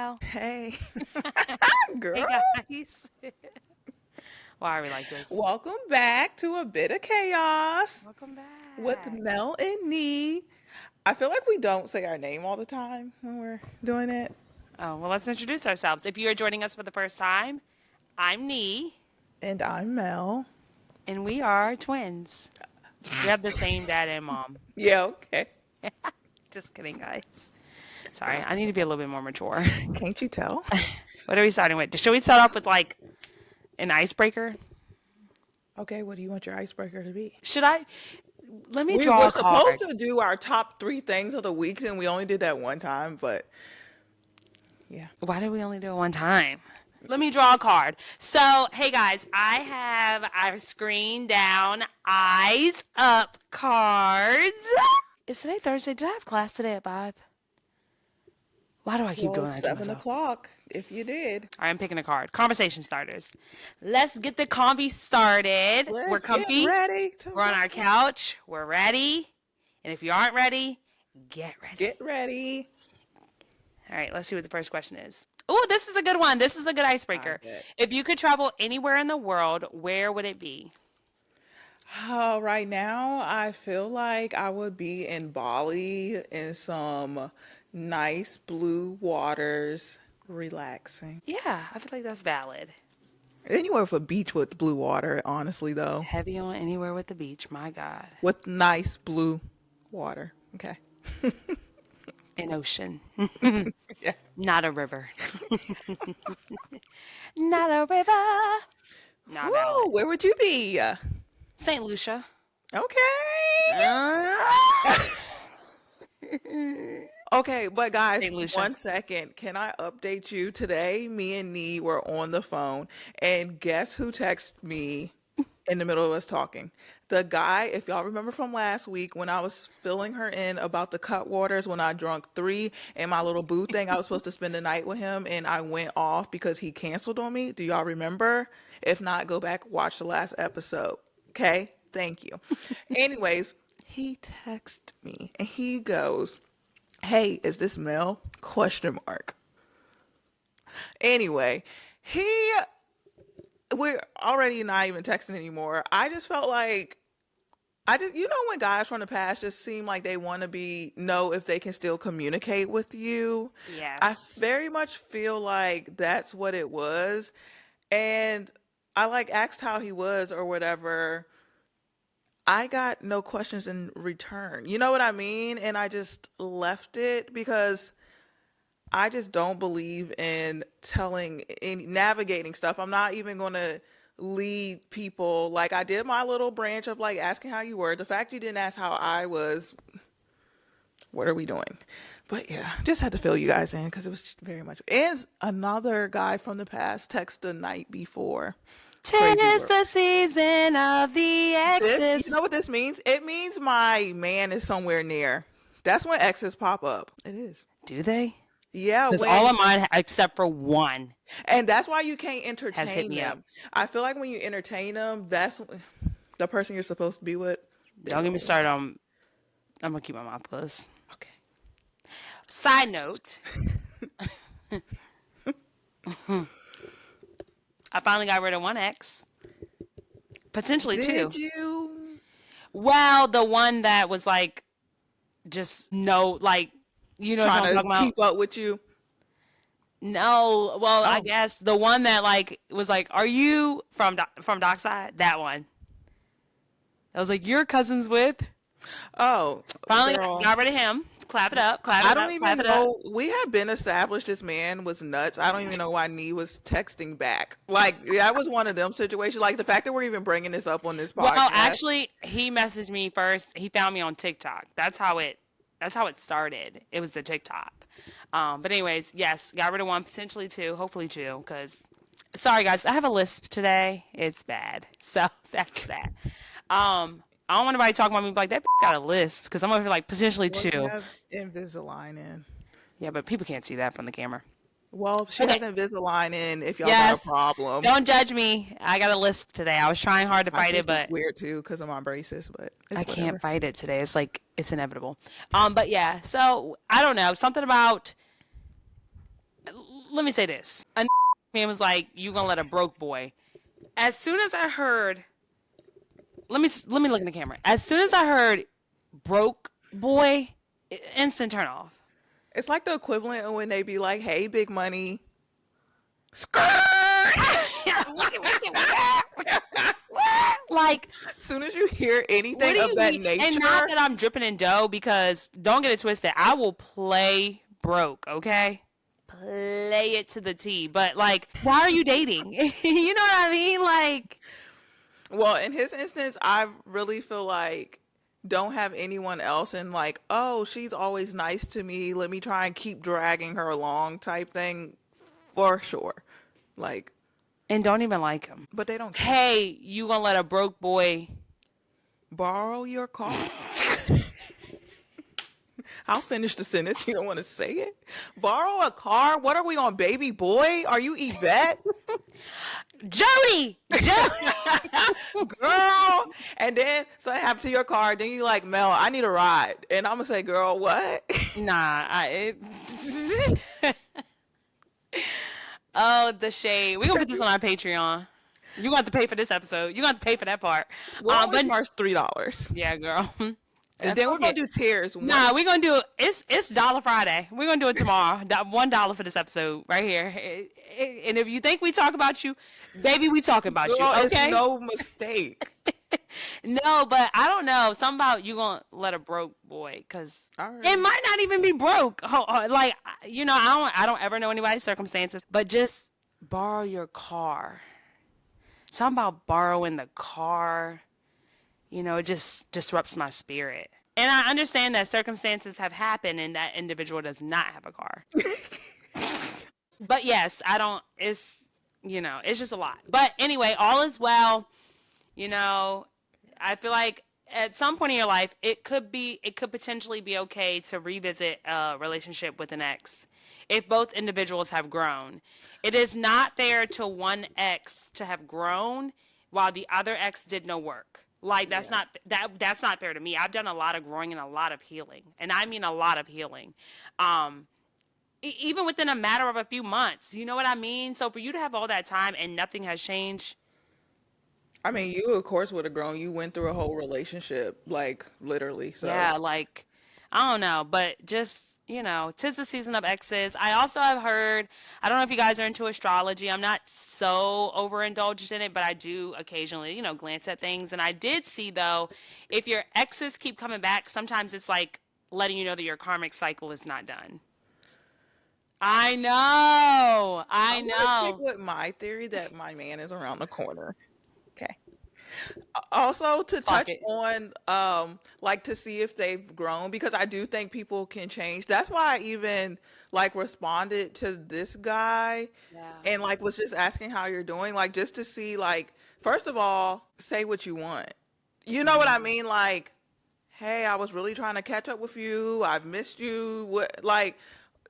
Mel. Hey, Hey, girl. guys. Why are we like this? Welcome back to a bit of chaos Welcome with back. Mel and Nee. I feel like we don't say our name all the time when we're doing it. Oh, well, let's introduce ourselves. If you are joining us for the first time, I'm Nee, And I'm Mel. and we are twins. We have the same dad and mom. Yeah, okay. Just kidding, guys. Sorry, I need to be a little bit more mature. Can't you tell? What are we starting with? Should we start off with like an icebreaker? Okay, what do you want your icebreaker to be? Should I? Let me We draw were a supposed card. to do our top three things of the week, and we only did that one time, but yeah. Why did we only do it one time? Let me draw a card. So, hey guys, I have our screen down, eyes up cards. Is today Thursday? Did I have class today at 5? Why do I keep Well, doing that to 7 myself? o'clock if you did. All right, I'm picking a card. Conversation starters. Let's get the convy started. We're Let's get comfy. ready to We're on our rumble. couch. We're ready. And if you aren't ready, get ready. Get ready. All right, let's see what the first question is. Oh, this is a good one. This is a good I icebreaker. bet. If you could travel anywhere in the world, where would it be? Right now, I feel like I would be in Bali in some nice blue waters, relaxing. Yeah, I feel like that's valid. Anywhere with a beach with blue water, honestly, though, Heavy on anywhere with the beach. My God. with nice blue water. Okay. An ocean, Yeah. not a river. Not a river. Not valid. Woo, where would you be? St. Lucia. Okay. Okay, but guys, St. Lucia. 1 second. Can I update you? Today, me and Nee were on the phone, and guess who texted me in the middle of us talking? The guy, if y'all remember from last week when I was filling her in about the cut waters when I drunk three and my little boo thing, I was supposed to spend the night with him and I went off because he canceled on me. Do y'all remember? If not, go back, watch the last episode. Okay? Thank you. Anyways, he texted me and he goes, "Hey, is this Mel?" Question mark. Anyway, he we're already not even texting anymore. I just felt like when guys from the past just seem like they want to be know if they can still communicate with you. I Yes. very much feel like that's what it was. And I like asked how he was or whatever. I got no questions in return. You know what I mean? And I just left it because I just don't believe in navigating stuff. I'm not even going to lead people. Like I did my little branch of like asking how you were. The fact you didn't ask how I was, what are we doing? But yeah, just had to fill you guys in because it was very much. And another guy from the past text the night before. Crazy Tis world. the season of the You exes. know what this means? It means my man is somewhere near. That's when exes pop up. It is. Do they? Yeah, Because all when of mine, except for one, and that's why you can't has hit entertain me up. them. I feel like when you entertain them, that's the person you're supposed to be with. They're Don't get me going started away. on. I'm gonna keep my mouth closed. Okay. Side note, I finally got rid of one ex, potentially Did two. you? Well, the one that was like, just no, like, you know what Trying I'm to talking about? keep up with you? No, well, I Oh, guess the one that like was like, "Are you from Dockside?" That one. I was like, "You're cousins with." oh, Finally girl. got rid of him. Clap it up, clap I it don't up, clap even it up. know. We had been established this man was nuts. I don't even know why Nee was texting back. Like that was one of them situations. Like the fact that we're even bringing this up on this Well, podcast. actually, he messaged me first. He found me on TikTok. That's how it started. It was the TikTok. But anyways, yes, got rid of one, potentially two, hopefully two. Because sorry guys, I have a lisp today. It's bad. So that's that. I don't want anybody talking about me like that got a lisp because I'm over here like potentially Well, you two. have Invisalign in. Yeah, but people can't see that from the camera. Well, she Okay. has Invisalign in if y'all got a Yes. problem. Don't judge me. I got a lisp today. I was trying hard to My fight it, voice is but weird too because of my braces, but I it's can't whatever. fight it today. It's like it's inevitable. But yeah, so I don't know. Something about let me say this. A man was like, "You gonna let a broke boy?" As soon as I heard, let me look in the camera. As soon as I heard broke boy, instant turn off. It's like the equivalent of when they be like, "Hey, big money, skirt." Like, As soon as you hear what anything do of you that mean? And not nature, that I'm dripping in dough, because don't get it twisted. I will play broke, okay? Play it to the T. But like, why are you dating? You know what I mean? Like, well, in his instance, I really feel like don't have anyone else and like, oh, she's always nice to me. Let me try and keep dragging her along type thing for sure. Like, and don't even like him. but they don't care. Hey, you gonna let a broke boy? Borrow your car. I'll finish the sentence. You don't want to say it. Borrow a car? What are we on, baby boy? Are you Yvette? Jody! Jody! Girl. And then something happened to your car. Then you like, Mel, I need a ride. And I'm going to say, girl, what? Nah, oh, the shade. We're gonna put this on our Patreon. You gonna have to pay for this episode. You gonna have to pay for that part. We'll only But charge $3. yeah, girl. And then we're Fuck going to it. do tiers. Nah, we're gonna do it's Dollar Friday. We're gonna do it tomorrow. $1 for this episode right here. And if you think we talk about you, baby, we talking about you. Girl, it's Okay? no mistake. No, but I don't know. Something about you gonna let a broke boy, cause All right. it might not even be broke. Like, I don't ever know anybody's circumstances, but just borrow your car. Something about borrowing the car, it just disrupts my spirit. And I understand that circumstances have happened and that individual does not have a car. But yes, I don't. It's just a lot. But anyway, all is well. I feel like at some point in your life, it could potentially be okay to revisit a relationship with an ex if both individuals have grown. It is not fair to one ex to have grown while the other ex did no work. Like, that's not fair to me. I've done a lot of growing and a lot of healing, and I mean a lot of healing. Even within a matter of a few months, you know what I mean? So for you to have all that time and nothing has changed. I mean, you, of course, would have grown. You went through a whole relationship, like, literally. So, Yeah, like, I don't know, but just, 'tis the season of exes. I also have heard, I don't know if you guys are into astrology. I'm not so overindulged in it, but I do occasionally, glance at things. And I did see, though, if your exes keep coming back, sometimes it's like letting you know that your karmic cycle is not done. I know. I I'm going to stick know. with my theory that my man is around the corner. Okay. Also to Fuck touch it. on like to see if they've grown because I do think people can change. That's why I even like responded to this guy Yeah. and like was just asking how you're doing like just to see like first of all say what you want. You know what I mean? Like, hey, I was really trying to catch up with you. I've missed you. What like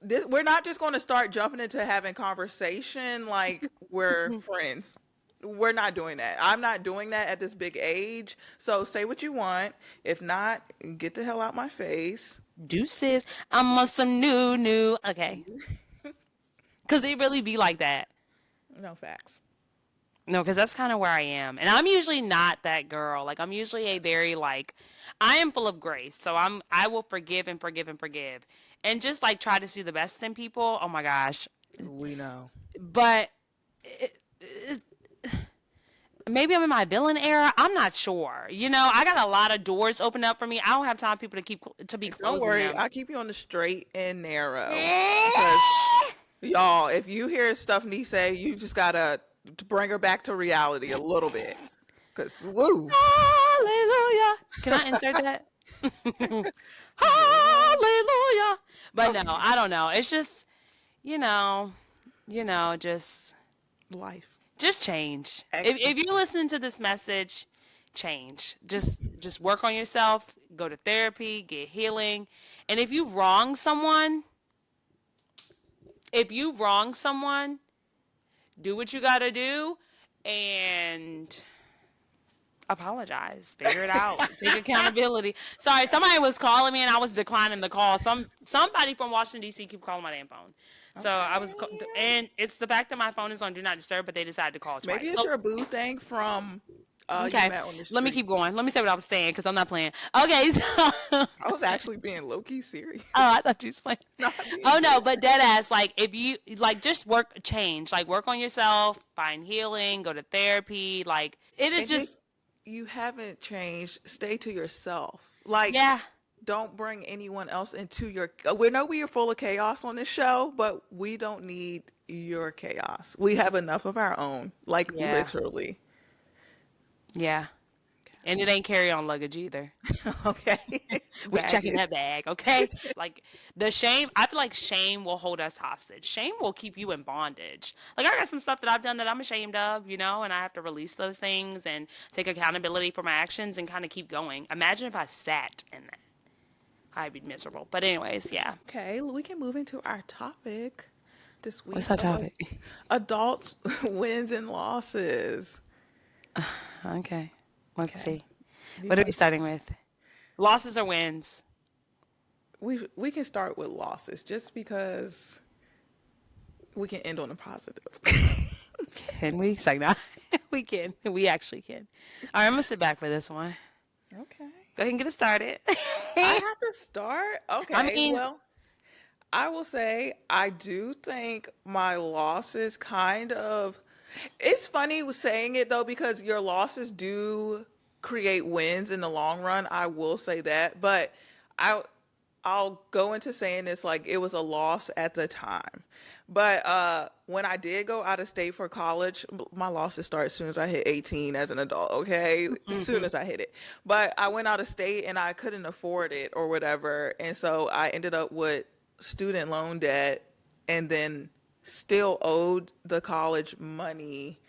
this we're not just going to start jumping into having conversation like we're friends. We're not doing that. I'm not doing that at this big age. So say what you want. If not, get the hell out my face. Deuces. I'm on some new. Okay. Because it really be like that. No facts. No, because that's kind of where I am. And I'm usually not that girl. Like, I'm usually a very, like, I am full of grace. So I will forgive and forgive and forgive. And just, like, try to see the best in people. Oh, my gosh. We know. But maybe I'm in my villain era. I'm not sure. I got a lot of doors open up for me. I don't have time for people to be Don't closing worry. them. I keep you on the straight and narrow. Because y'all, if you hear stuff Nee say, you just gotta bring her back to reality a little bit. Cause woo. Hallelujah. Can I insert that? Hallelujah. But no, Okay. I don't know. It's just, you know, just Life. change. If Excellent. you're listening to this message, change. Just work on yourself, go to therapy, get healing. And if you wrong someone, do what you got to do and apologize. Figure it out. Take accountability. Sorry, somebody was calling me and I was declining the call. Somebody from Washington D.C. keep calling my damn phone. So I was, Okay. and it's the fact that my phone is on Do Not Disturb, but they decided to call Maybe twice. it's So your boo thing from you okay, met on the let me street. keep going. Let me say what I was saying because I'm not playing. Okay, so oh, I was actually being low key serious, I thought you was playing. not being Oh no, serious. but dead ass. Like if you like, just change. Like work on yourself, find healing, go to therapy. Like it is And if just you haven't changed, stay to yourself. Like, yeah, don't bring anyone else into your. We know we are full of chaos on this show, but we don't need your chaos. We have enough of our own, like yeah, literally. yeah. And it ain't carry on luggage either. Okay, We checking baggage. that bag, okay? Like the shame, I feel like shame will hold us hostage. Shame will keep you in bondage. Like I got some stuff that I've done that I'm ashamed of, and I have to release those things and take accountability for my actions and kind of keep going. Imagine if I sat in that. I'd be miserable. But anyways, yeah. Okay, we can move into our topic this What's week our of topic? adults wins and losses. Okay. Let's Okay, see. you What are we want starting with? Losses or wins? we can start with losses just because we can end on a positive. Can we? It's like, no. We can. We actually can. All right, I'm going to sit back for this one. Okay. Go ahead and get it started. I have to start. I Okay. mean, Well, I will say I do think my losses kind of. It's funny with saying it though because your losses do create wins in the long run. I will say that, but I I'll go into saying this like it was a loss at the time. But when I did go out of state for college, my losses start as soon as I hit 18 as an adult, okay? As soon as I hit it. But I went out of state and I couldn't afford it or whatever. And so I ended up with student loan debt and then still owed the college money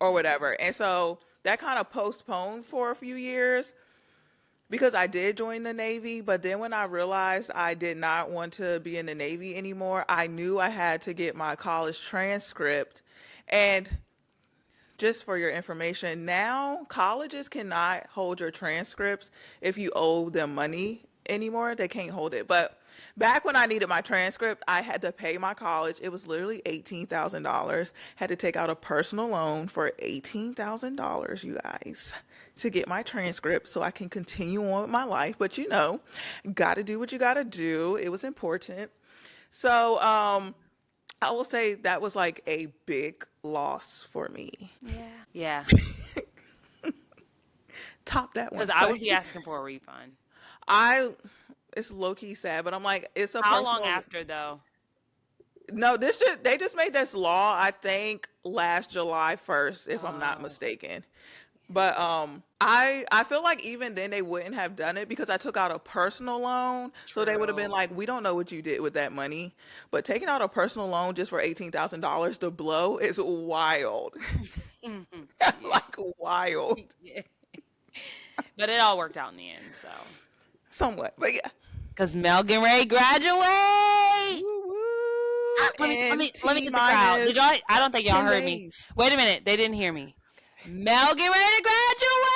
or whatever. And so that kind of postponed for a few years because I did join the Navy, but then when I realized I did not want to be in the Navy anymore, I knew I had to get my college transcript. And just for your information, now colleges cannot hold your transcripts if you owe them money anymore. They can't hold it. But back when I needed my transcript, I had to pay my college. It was literally $18,000. Had to take out a personal loan for $18,000, you guys, to get my transcript so I can continue on with my life. But got to do what you got to do. It was important. So, I will say that was like a big loss for me. yeah. Yeah. Top that Because one. I So would be asking for a refund. I, it's low key sad, but I'm like, it's a How long personal. after, though? No, they just made this law. I think last July 1st, if I'm not Oh, mistaken. But I feel like even then they wouldn't have done it because I took out a personal loan. So they would have been true. like, we don't know what you did with that money. But taking out a personal loan just for $18,000 to blow is wild. Yeah. Like wild. Yeah. But it all worked out in the end, so. Somewhat. But yeah. Because Mel getting ready to graduate. Woo woo. And Let me T get the crowd. Did minus y'all? I don't think y'all 10 heard me. days. Wait a minute. They didn't hear me. Mel getting ready to graduate.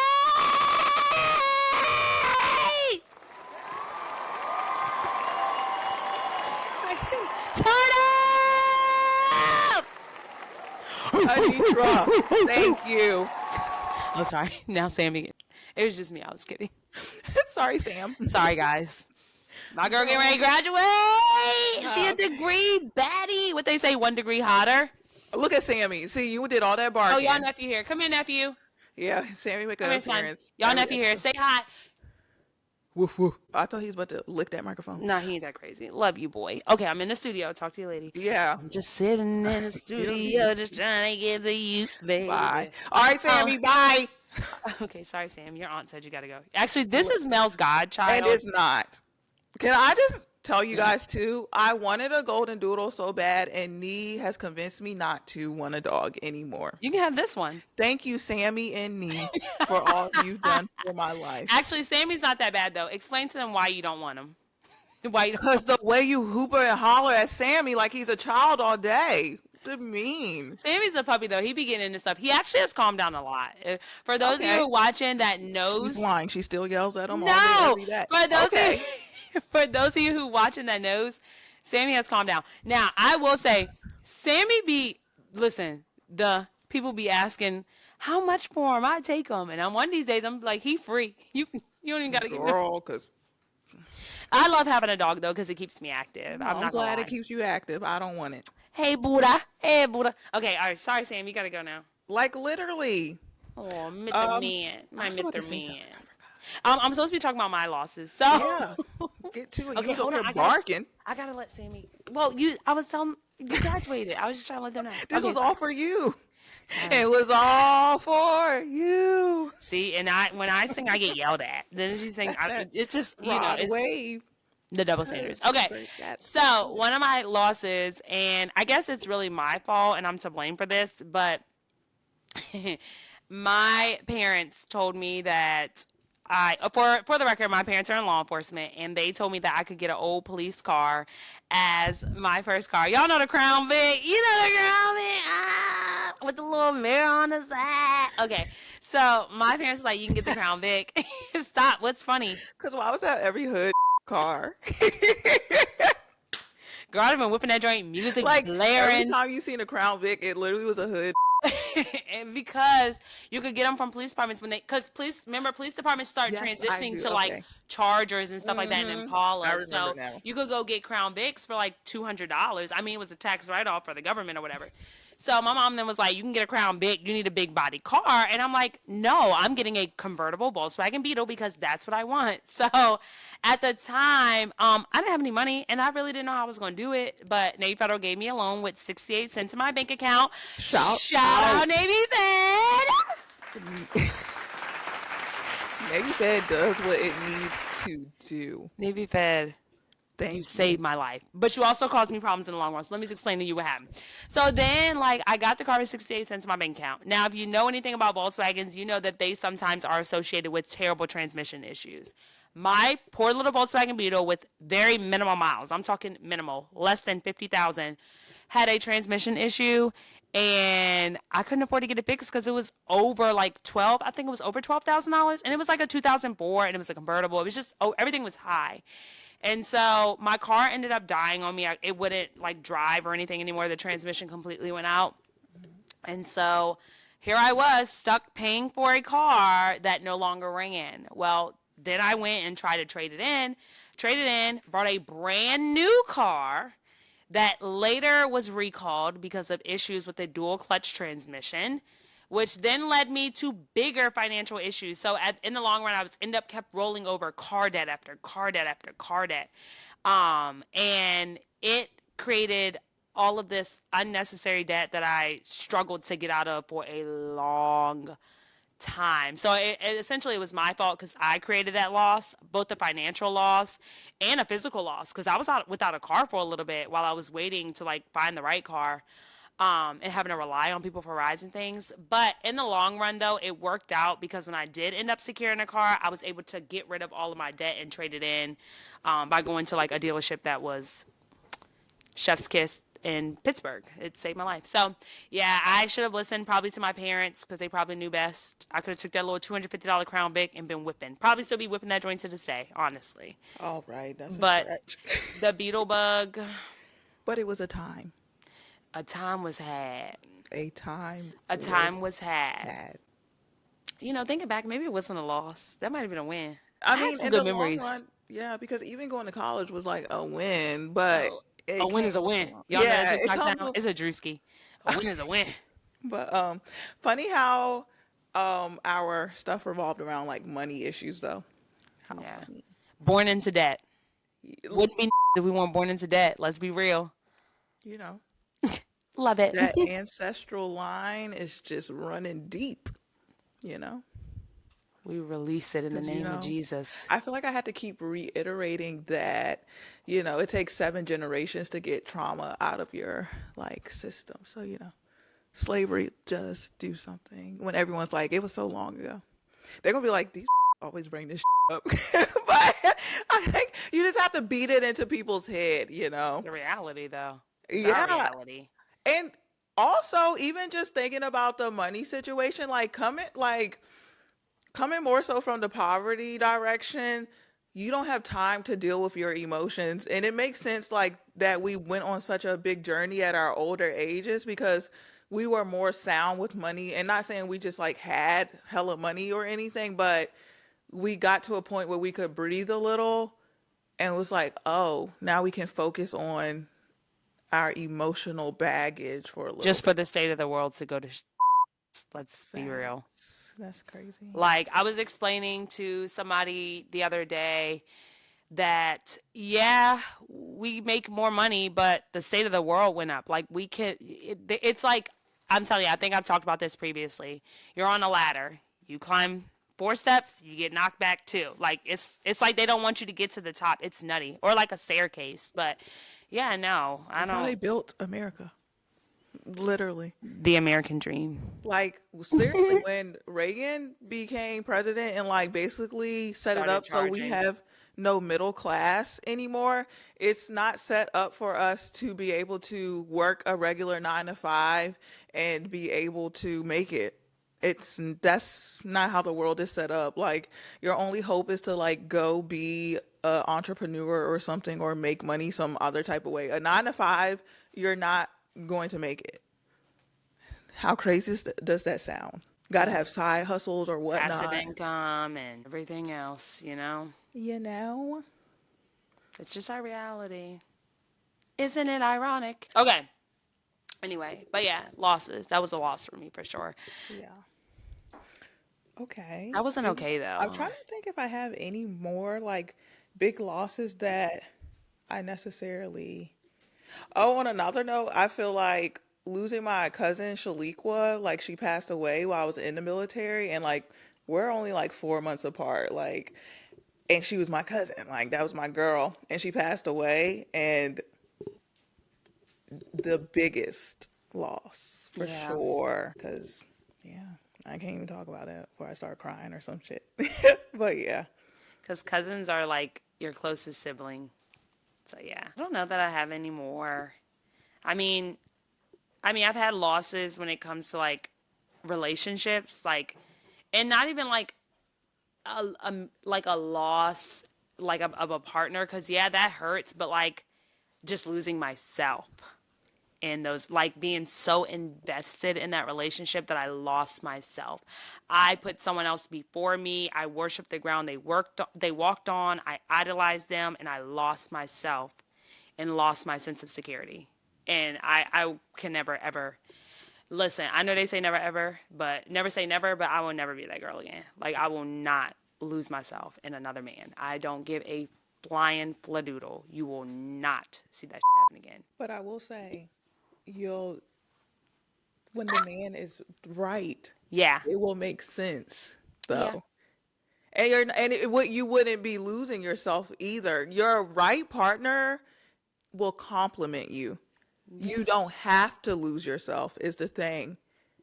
Turn up. Anitra, thank you. Oh, sorry. Now Sammy. It was just me. I was kidding. Sorry, Sam. Sorry, guys. My girl getting ready to graduate. She a degree baddie. What they say, 1 degree hotter. Look at Sammy. See, you did all that Oh, y'all barking. nephew here. Come here, nephew. Yeah, Sammy make Come an here, son. appearance Y'all every nephew here. episode. Say hi. Woof woof. I thought he was about to lick that microphone. No, he ain't that crazy. Love you, boy. Okay, I'm in the studio. Talk to you, lady. Yeah. I'm just sitting in the You don't need to studio, just trying to get to you, bye. baby. All right, Oh, Sammy, bye. okay. Sorry, Sam. Your aunt said you gotta go. Actually, this Look, is Mel's and godchild. it's not. Can I just tell you guys too? I wanted a golden doodle so bad, and Nee has convinced me not to want a dog anymore. You can have this one. Thank you, Sammy and Nee, for all you've done for my life. Actually, Sammy's not that bad though. Explain to them why you don't want him. Why you don't? Cause the way you hooper and holler at Sammy like he's a child all day, the mean. Sammy's a puppy though. He be getting into stuff. He actually has calmed down a lot. For those of you who Okay, are watching that she's knows, lying. She still yells at him all day, no. every day. For those of you, Okay. for those of you who watching that knows, Sammy has calmed down. Now, I will say, Sammy be, listen, the people be asking, how much for him? I take him. And on one of these days, I'm like, he free. You don't even got to give him. Girl, because I love having a dog, though, because it keeps me active. I'm I'm not going to glad it lie. keeps you active. I don't want it. Hey, Buddha. Hey, Buddha. Okay, all right. Sorry, Sam. You got to go now. Like literally. Oh, Mr. Um, Man. I My was about to Mr. say something. Man. I forgot. I'm supposed to be talking about my losses. So, Yeah. Get to it. You okay, was over hold on. here barking. I gotta let Sammy. Well, I was telling you graduated. I was just trying to let them know. This Okay, was all sorry. for you. Sorry. It was all for you. See, and when I sing, I get yelled at. Then she sing, it's just Rod it's wave. the double standards. Cause Okay, that's so one of my losses, and I guess it's really my fault, and I'm to blame for this, but my parents told me that for the record, my parents are in law enforcement, and they told me that I could get an old police car as my first car. Y'all know the Crown Vic, the Crown Vic, with the little mirror on the side. Okay, so my parents were like, you can get the Crown Vic. Stop. What's funny? why was that every hood car? Girl, I've been whipping that joint, music Like every blaring. time you seen a Crown Vic, it literally was a hood. And because you could get them from police departments because police departments start Yes, I transitioning do. to like Okay. Chargers and stuff like that and I Impalas. remember So now. you could go get Crown Vics for like $200. I mean, it was a tax write off for the government or whatever. So my mom then was like, "You can get a Crown Vic. You need a big body car." And I'm like, "No, I'm getting a convertible Volkswagen Beetle because that's what I want." So at the time, I didn't have any money and I really didn't know how I was going to do it. But Navy Federal gave me a loan with 68 cents in my bank account. Shout Shout out. out Navy Fed. Navy Fed does what it needs to do. Navy Fed. You Thank you. saved my life. But you also caused me problems in the long run. So let me just explain to you what happened. So then, like, I got the car with 68 cents in my bank account. Now, if you know anything about Volkswagens, you know that they sometimes are associated with terrible transmission issues. My poor little Volkswagen Beetle with very minimal miles, I'm talking minimal, less than 50,000, had a transmission issue. And I couldn't afford to get it fixed because it was over like 12. I think it was over $12,000. And it was like a 2004 and it was a convertible. It was just, everything was high. And so my car ended up dying on me. It wouldn't like drive or anything anymore. The transmission completely went out. And so here I was stuck paying for a car that no longer ran. Well, then I went and tried to traded in, bought a brand new car that later was recalled because of issues with the dual clutch transmission, which then led me to bigger financial issues. So in the long run, kept rolling over car debt after car debt after car debt, and it created all of this unnecessary debt that I struggled to get out of for a long time. So essentially it was my fault because I created that loss, both the financial loss and a physical loss. Because I was out without a car for a little bit while I was waiting to like find the right car, and having to rely on people for rides and things. But in the long run, though, it worked out because when I did end up securing a car, I was able to get rid of all of my debt and trade it in, by going to like a dealership that was Chef's Kiss in Pittsburgh. It saved my life. So yeah, I should have listened probably to my parents because they probably knew best. I could have took that little $250 Crown Vic and been whipping. Probably still be whipping that joint to this day, honestly. All right, that's a But stretch. the Beetle Bug, But it was a time. a time was had. A time A time was was had. had. Thinking back, maybe it wasn't a loss. That might have been a win. I I had mean, some in good the long memories. run, yeah, because even going to college was like a win, but A it win is a came with win. a, Y'all know that yeah, it TikTok comes sound? with. It's a Drewski. A win is a win. But funny how our stuff revolved around like money issues though. How Yeah. funny. Born into debt. Wouldn't be if we weren't born into debt. Let's be real. You know, Love it. that ancestral line is just running deep, you know? We release it in the Because, name of Jesus. I feel like I had to keep reiterating that, it takes 7 generations to get trauma out of your like system. So, slavery just do something when everyone's like, it was so long ago. They're gonna be like, these always bring this up. But I think you just have to beat it into people's head, It's the reality, though. It's our Yeah. reality. And also, even just thinking about the money situation, like coming more so from the poverty direction, you don't have time to deal with your emotions. And it makes sense like that we went on such a big journey at our older ages because we were more sound with money. And not saying we just like had hella money or anything, but we got to a point where we could breathe a little and was like, oh, now we can focus on our emotional baggage for a little Just for bit. the state of the world to go to let's be real. Facts. That's crazy. Like I was explaining to somebody the other day that yeah, we make more money, but the state of the world went up. Like it's like I'm telling you, I think I've talked about this previously. You're on a ladder. You climb 4 steps, you get knocked back 2. Like it's like they don't want you to get to the top. It's nutty. Or like a staircase. But yeah, no, I That's how they don't. built America. Literally. The American dream. Like seriously, when Reagan became president and like basically set it Started up so we charging. have no middle class anymore, it's not set up for us to be able to work a regular 9 to 5 and be able to make it. That's not how the world is set up. Like your only hope is to like go be a entrepreneur or something or make money some other type of way. A 9 to 5, you're not going to make it. How crazy does that sound? Got to Yeah. have side hustles or Passive whatnot. income and everything else, you know? You know? It's just our reality. Isn't it ironic? Okay. Anyway, but yeah, losses. That was a loss for me for sure. Yeah. Okay. I wasn't okay I'm though. trying to think if I have any more like big losses that I necessarily. Oh, on another note, I feel like losing my cousin Shaliqua, like she passed away while I was in the military, and like we're only like 4 months apart. Like, and she was my cousin, like that was my girl, and she passed away, and the biggest loss for Yeah. sure. Cause yeah, I can't even talk about it before I start crying or some shit. But yeah, Because cousins are like your closest sibling. So yeah. I don't know that I have any more. I mean, I've had losses when it comes to like relationships, like, and not even like like a loss like of a partner, because yeah, that hurts, but like just losing myself in those, like being so invested in that relationship that I lost myself. I put someone else before me. I worshiped the ground they walked on. I idolized them and I lost myself and lost my sense of security. And I can never ever listen. I know they say never ever, but never say never, but I will never be that girl again. Like I will not lose myself in another man. I don't give a flying fladoodle. You will not see that happen again. but I will say, you'll when the man is right, Yeah. it will make sense Yeah. though. And what you wouldn't be losing yourself either. Your right partner will compliment you. Yeah. You don't have to lose yourself is the thing.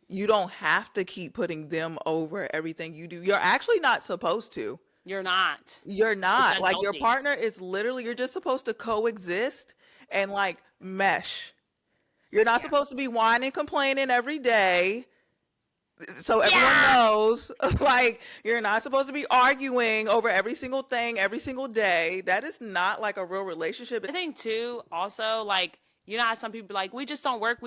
You don't have to keep putting them over everything you do. You're actually not supposed to. You're not. You're It's not. Like your unhealthy. partner is literally, you're just supposed to coexist and like mesh. You're not Yeah. supposed to be whining, complaining every day. So everyone Yeah. knows, like, you're not supposed to be arguing over every single thing every single day. That is not like a real relationship. I think too, also, like, you know how some people be like, we just don't work,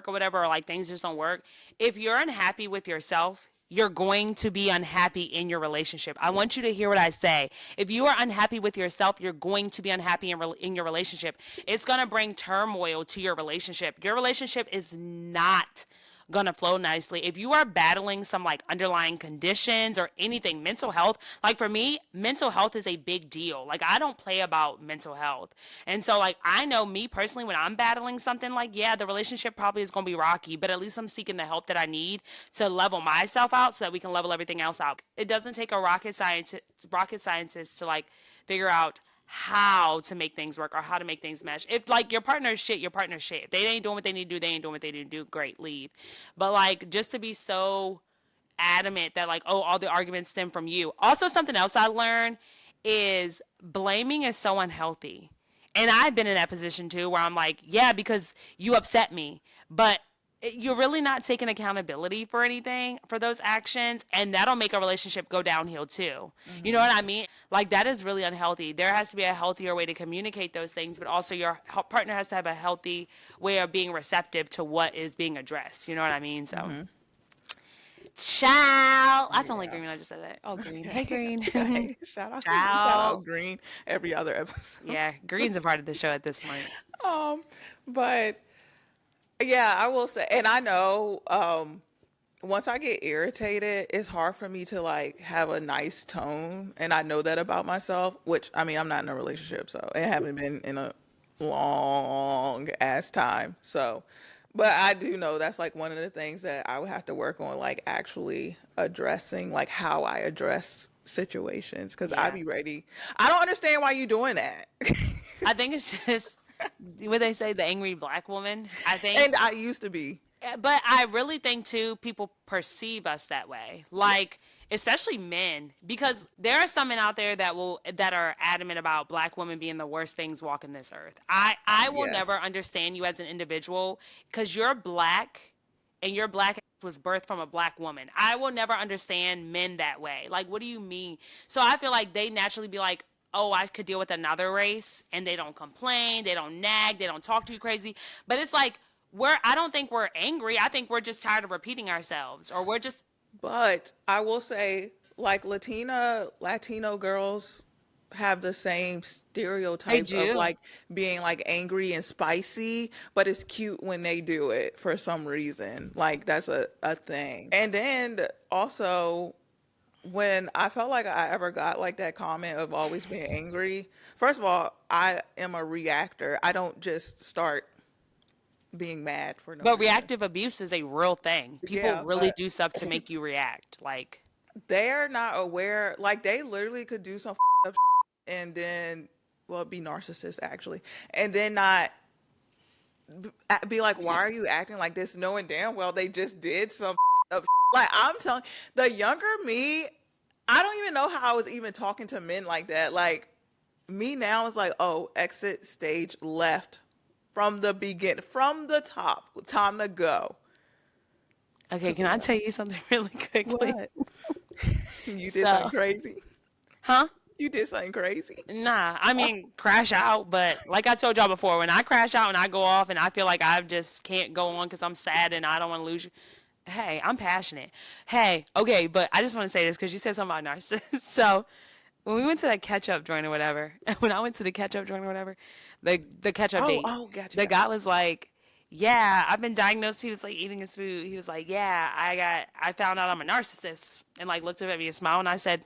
or whatever, or like things just don't work. If you're unhappy with yourself, you're going to be unhappy in your relationship. I want you to hear what I say. If you are unhappy with yourself, you're going to be unhappy in your relationship. It's going to bring turmoil to your relationship. Your relationship is not gonna flow nicely. If you are battling some like underlying conditions or anything, mental health, like for me, mental health is a big deal. Like I don't play about mental health. And so like I know me personally when I'm battling something, like yeah, the relationship probably is gonna be rocky, but at least I'm seeking the help that I need to level myself out so that we can level everything else out. It doesn't take a rocket scientist to like figure out how to make things work or how to make things mesh. If like your partner is shit, your partner is shit. If they ain't doing what they need to do, they ain't doing what they need to do. Great, leave. But like just to be so adamant that like, oh, all the arguments stem from you. Also, something else I learned is blaming is so unhealthy. And I've been in that position too where I'm like, yeah, because you upset me. But you're really not taking accountability for anything for those actions, and that'll make a relationship go downhill too. You know Hmm. what I mean? Like, that is really unhealthy. There has to be a healthier way to communicate those things, but also your partner has to have a healthy way of being receptive to what is being addressed. You know what I mean? So, Hmm. ciao. That's only Yeah. Green when I just said that. Oh, Green. Hey, Okay. Green. Okay. Shout out Ciao. Green every other episode. Yeah, Green's a part of the show at this point. Um, but yeah, I will say, and I know, once I get irritated, it's hard for me to like have a nice tone, and I know that about myself. Which I mean, I'm not in a relationship, so I haven't been in a long ass time. So, but I do know that's like one of the things that I would have to work on, like actually addressing like how I address situations, because I Yeah. be ready. I don't understand why you doing that. I think it's just what they say, the angry black woman. I think. And I used to be. But I really think too, people perceive us that way. Like, especially men, because there are some men out there that are adamant about black women being the worst things walking this earth. I will never Yes. understand you as an individual because you're black and your black was birthed from a black woman. I will never understand men that way. Like, what do you mean? So I feel like they naturally be like, oh, I could deal with another race, and they don't complain, they don't nag, they don't talk to you crazy. But it's like, I don't think we're angry. I think we're just tired of repeating ourselves, or we're just But I will say, like Latino girls have the same they stereotypes of do. like being like angry and spicy, but it's cute when they do it for some reason. Like that's a thing. And then also when I felt like I ever got like that comment of always being angry, first of all, I am a reactor. I don't just start being mad for no But reason. reactive abuse is a real thing. People Yeah, really but do stuff to make you react. Like, they're not aware. Like they literally could do some up and then, well, be narcissist actually, and then not be like, why are you acting like this, knowing damn well they just did some up. Like I'm telling the younger me, I don't even know how I was even talking to men like that. Like me now is like, oh, exit stage left from the begin, from the top, time to go. okay, Cause can I tell you something really quickly? what? You did So, something crazy. huh? You did something crazy. Nah, I mean, crash out, but like I told y'all before, when I crash out and I go off and I feel like I just can't go on because I'm sad and I don't want to lose you, hey, I'm passionate. Hey, okay, but I just want to say this because you said something about narcissists. So, when we went to that catch up joint or whatever, when I went to the catch up joint or whatever, the catch up Oh, date, oh, gotcha, the gotcha. guy was like, "Yeah, I've been diagnosed." He was like eating his food. He was like, "Yeah, I found out I'm a narcissist," and like looked up at me and smiled. And I said,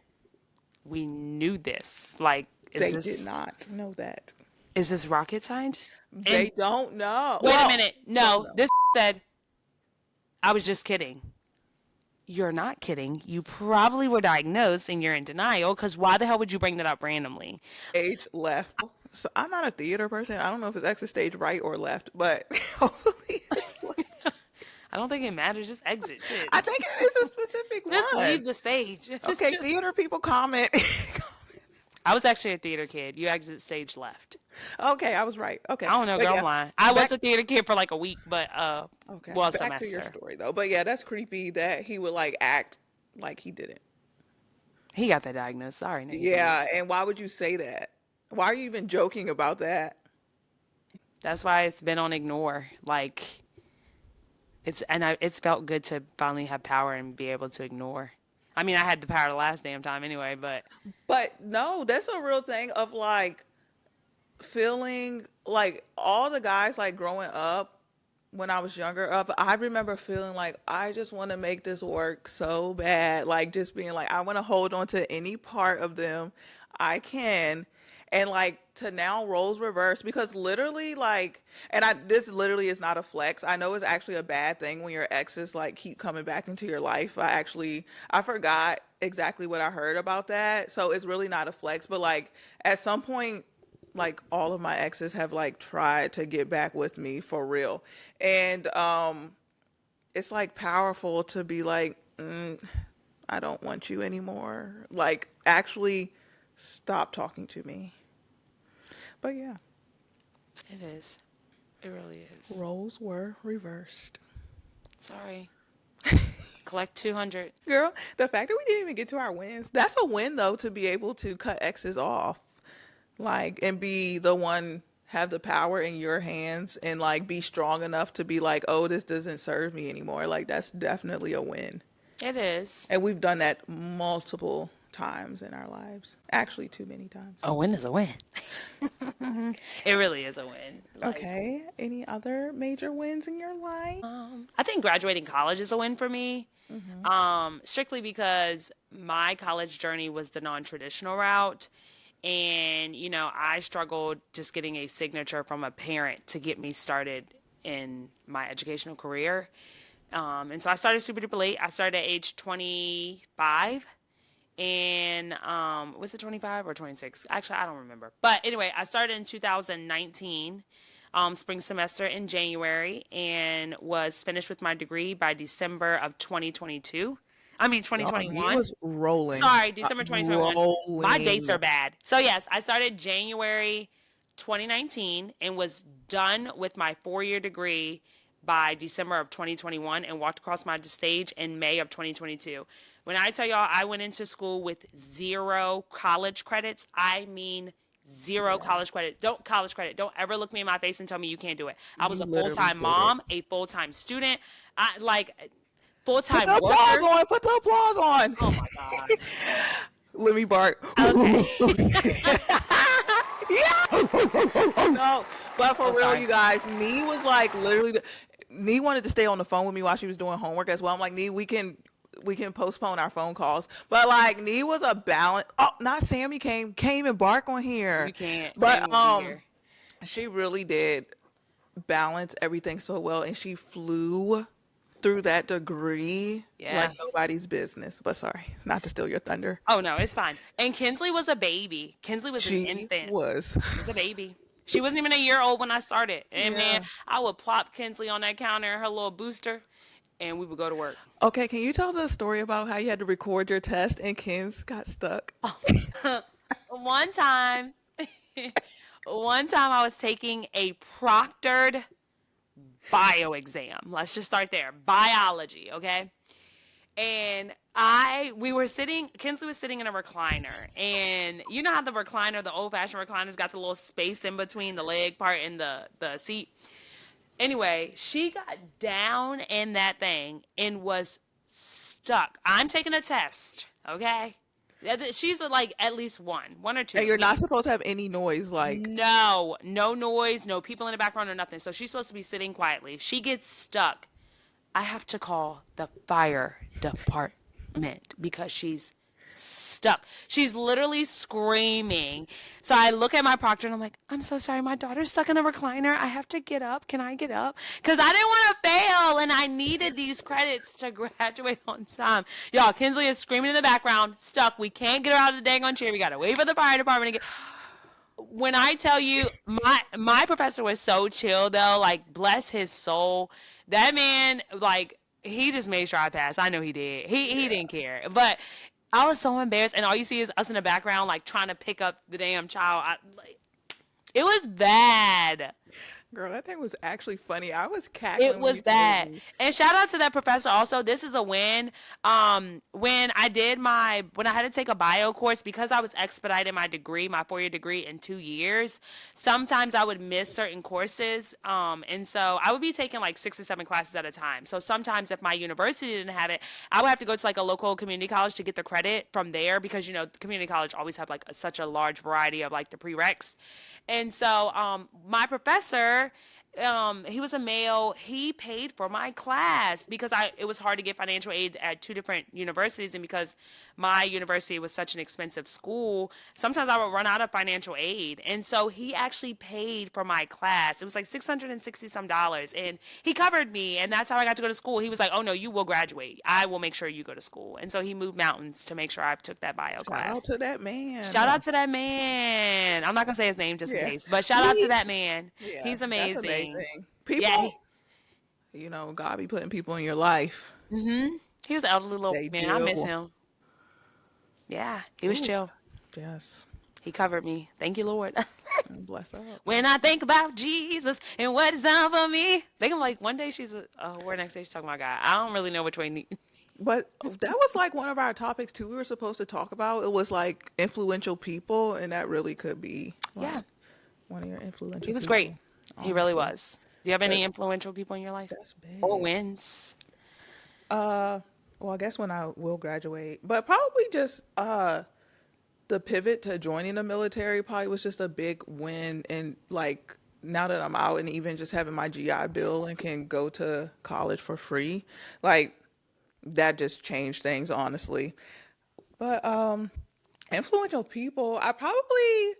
"We knew this. Like, They did not know that. is this rocket science?" They And don't know. wait a Well, minute, some no, know. this said, "I was just kidding." You're not kidding. You probably were diagnosed and you're in denial because why the hell would you bring that up randomly? Stage left. So I'm not a theater person. I don't know if it's exit stage right or left, but hopefully it's left. I don't think it matters. Just exit shit. I think it is a specific Just one. leave the stage. It's Okay, just. theater people comment. I was actually a theater kid. You exit stage left. Okay, I was right. Okay, I don't know, but girl. I'm yeah, lying. I was back. a theater kid for like a week, but Okay, well, a back to your semester. story though. But yeah, that's creepy that he would like act like he didn't. He got that diagnosis. Sorry, no, you didn't. Yeah, and why would you say that? Why are you even joking about that? That's why it's been on ignore. Like it's felt good to finally have power and be able to ignore. I mean, I had the power the last damn time anyway, but But no, that's a real thing of like feeling like all the guys like growing up when I was younger of I remember feeling like I just want to make this work so bad, like just being like I want to hold on to any part of them I can, and like to now roles reverse because literally like, and I this literally is not a flex. I know it's actually a bad thing when your exes like keep coming back into your life. I forgot exactly what I heard about that, so it's really not a flex, but like at some point like all of my exes have like tried to get back with me for real, and it's like powerful to be like, I don't want you anymore, like actually stop talking to me. But yeah, it is. It really is. roles were reversed. Sorry. Collect 200. Girl, the fact that we didn't even get to our wins, that's a win though, to be able to cut exes off. Like, and be the one, have the power in your hands, and like be strong enough to be like, oh, this doesn't serve me anymore. Like, that's definitely a win. It is. And we've done that multiple times in our lives. Actually, too many times. A win is a win. It really is a win. Like, Okay. Any other major wins in your life? I think graduating college is a win for me. Strictly because my college journey was the non-traditional route. And, I struggled just getting a signature from a parent to get me started in my educational career. And so I started super duper late. I started at age 25. And was it 25 or 26? Actually, I don't remember. But anyway, I started in 2019, spring semester in January, and was finished with my degree by December of 2022. I mean, Y'all, he 2021. was rolling. Sorry, December 2021. My dates Rolling. are bad. So, yes, I started January 2019 and was done with my 4-year degree by December of 2021 and walked across my stage in May of 2022. When I tell y'all I went into school with zero college credits, I mean zero Yeah. college credit. Don't college credit. Don't ever look me in my face and tell me you can't do it. I was You a literally full-time did it. mom, a full-time student, I like Put full-time the applause worker. on. Put the applause on. Oh my God. Let me bark. Okay. Yeah. No, but for I'm real, sorry. you guys, Nee was like literally. Nee wanted to stay on the phone with me while she was doing homework as well. I'm like, Nee, we can postpone our phone calls. But like, Nee was a balance. Oh, not Sammy can't even bark on here. You can't. Sammy But will be here. she really did balance everything so well, and she flew through that degree like Yeah. nobody's business. But sorry, not to steal your thunder. Oh no, it's fine. And Kinsley was a baby. Kinsley was an She infant. was. She was a baby. She wasn't even a year old when I started. And man, Yeah. I would plop Kinsley on that counter in her little booster and we would go to work. Okay, can you tell the story about how you had to record your test and Ken's got stuck? One time, one time I was taking a proctored bio exam. Let's just start there. Biology, okay? And we were sitting, Kinsley was sitting in a recliner. And you know how the recliner, the old fashioned recliner's got the little space in between the leg part and the seat? Anyway, she got down in that thing and was stuck. I'm taking a test, okay? She's like at least one or And two, you're not maybe. supposed to have any noise, like, No, no noise, no people in the background or nothing. So she's supposed to be sitting quietly. She gets stuck. I have to call the fire department because she's stuck. She's literally screaming. So I look at my proctor and I'm like, I'm so sorry. My daughter's stuck in the recliner. I have to get up. Can I get up? Because I didn't want to fail and I needed these credits to graduate on time. Y'all, Kinsley is screaming in the background, stuck. We can't get her out of the dang on chair. We got to wait for the fire department to get. When I tell you, my professor was so chill though, like bless his soul. That man, like he just made sure I passed. I know he did. He yeah. didn't care, but I was so embarrassed, and all you see is us in the background, like trying to pick up the damn child. It was bad. Girl, that thing was actually funny. I was It cackling when you was told bad. me. And shout out to that professor also. This is a win. When I had to take a bio course because I was expediting my degree, my 4-year degree in 2 years, sometimes I would miss certain courses. And so I would be taking like 6 or 7 classes at a time. So sometimes if my university didn't have it, I would have to go to like a local community college to get the credit from there because the community college always have like such a large variety of like the prereqs. And so my professor, he was a male. He paid for my class because it was hard to get financial aid at 2 different universities, and because my university was such an expensive school, sometimes I would run out of financial aid. And so he actually paid for my class. It was like $660 some dollars, and he covered me, and that's how I got to go to school. He was like, "Oh no, you will graduate. I will make sure you go to school." And so he moved mountains to make sure I took that bio Shout out class. to that Shout man. out to that man. I'm not gonna say his name just in Yeah. case, but shout out to Me. that man. Yeah, He's that's amazing. amazing. Yeah, People, God be putting people in your life. he was an elderly little They man. I miss do. him. Yeah, he was Ooh, chill. yes. He covered me. Thank you, Lord. Bless up. When I think about Jesus and what he's done for me, they can like one day she's a word, next day she's talking about God. I don't really know which way. But that was like one of our topics too. We were supposed to talk about. It was like influential people, and that really could be Yeah, like one of your he influential was great. people, He really honestly. was. Do you have any That's influential people in your life that's or big. wins? Uh, well, I guess when I will graduate, but probably just the pivot to joining the military probably was just a big win. And like now that I'm out and even just having my GI Bill and can go to college for free, like that just changed things, honestly. But influential people, I probably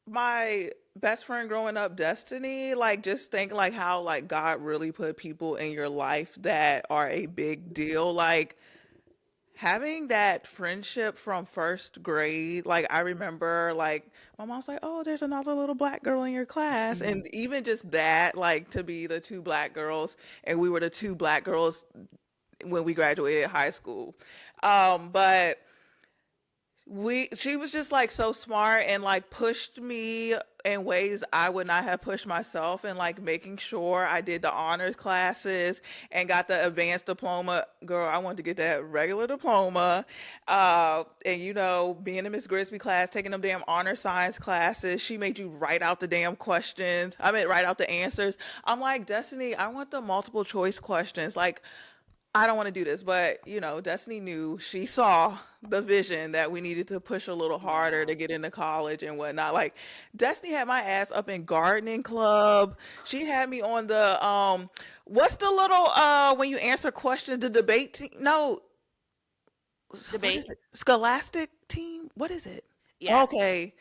my best friend growing up, Destiny, like just think like how like God really put people in your life that are a big deal. Like having that friendship from first grade, like I remember like my mom's like, oh, there's another little black girl in your class. And even just that, like to be the two black girls, and we were the two black girls when we graduated high school. But we she was just like so smart and like pushed me in ways I would not have pushed myself, and like making sure I did the honors classes and got the advanced diploma. Girl, I wanted to get that regular diploma. And being in Miss Grisby class, taking them damn honor science classes, she made you write out the damn questions. I mean, write out the answers. I'm like, Destiny, I want the multiple choice questions. Like, I don't want to do this, but Destiny knew, she saw the vision that we needed to push a little harder Yeah. to get into college and whatnot. Like Destiny had my ass up in gardening club. She had me on the what's the little when you answer questions, the debate team? No, what Debate. is it? Scholastic team? What is it? Yes. Okay.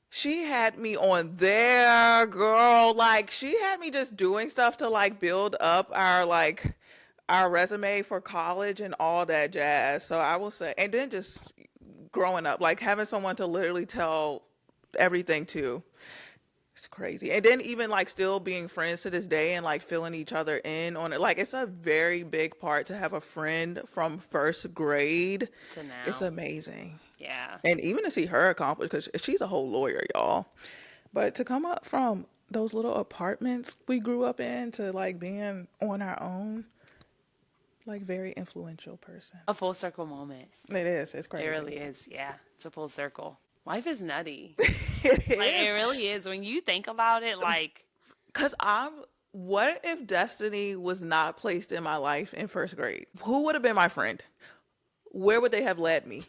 She had me on there, girl. Like she had me just doing stuff to like build up our resume for college and all that jazz. So I will say, and then just growing up, like having someone to literally tell everything to. It's crazy. And then even like still being friends to this day and like filling each other in on it. Like it's a very big part to have a friend from first grade. To It's now. amazing. Yeah. And even to see her accomplish, because she's a whole lawyer, y'all. But to come up from those little apartments we grew up in to like being on our own, like very influential person. A full circle moment. It is. It's It crazy. really is. Yeah. It's a full circle. Life is nutty. It Like is. it really is. When you think about it, like Cause what if Destiny was not placed in my life in first grade? Who would have been my friend? Where would they have led me?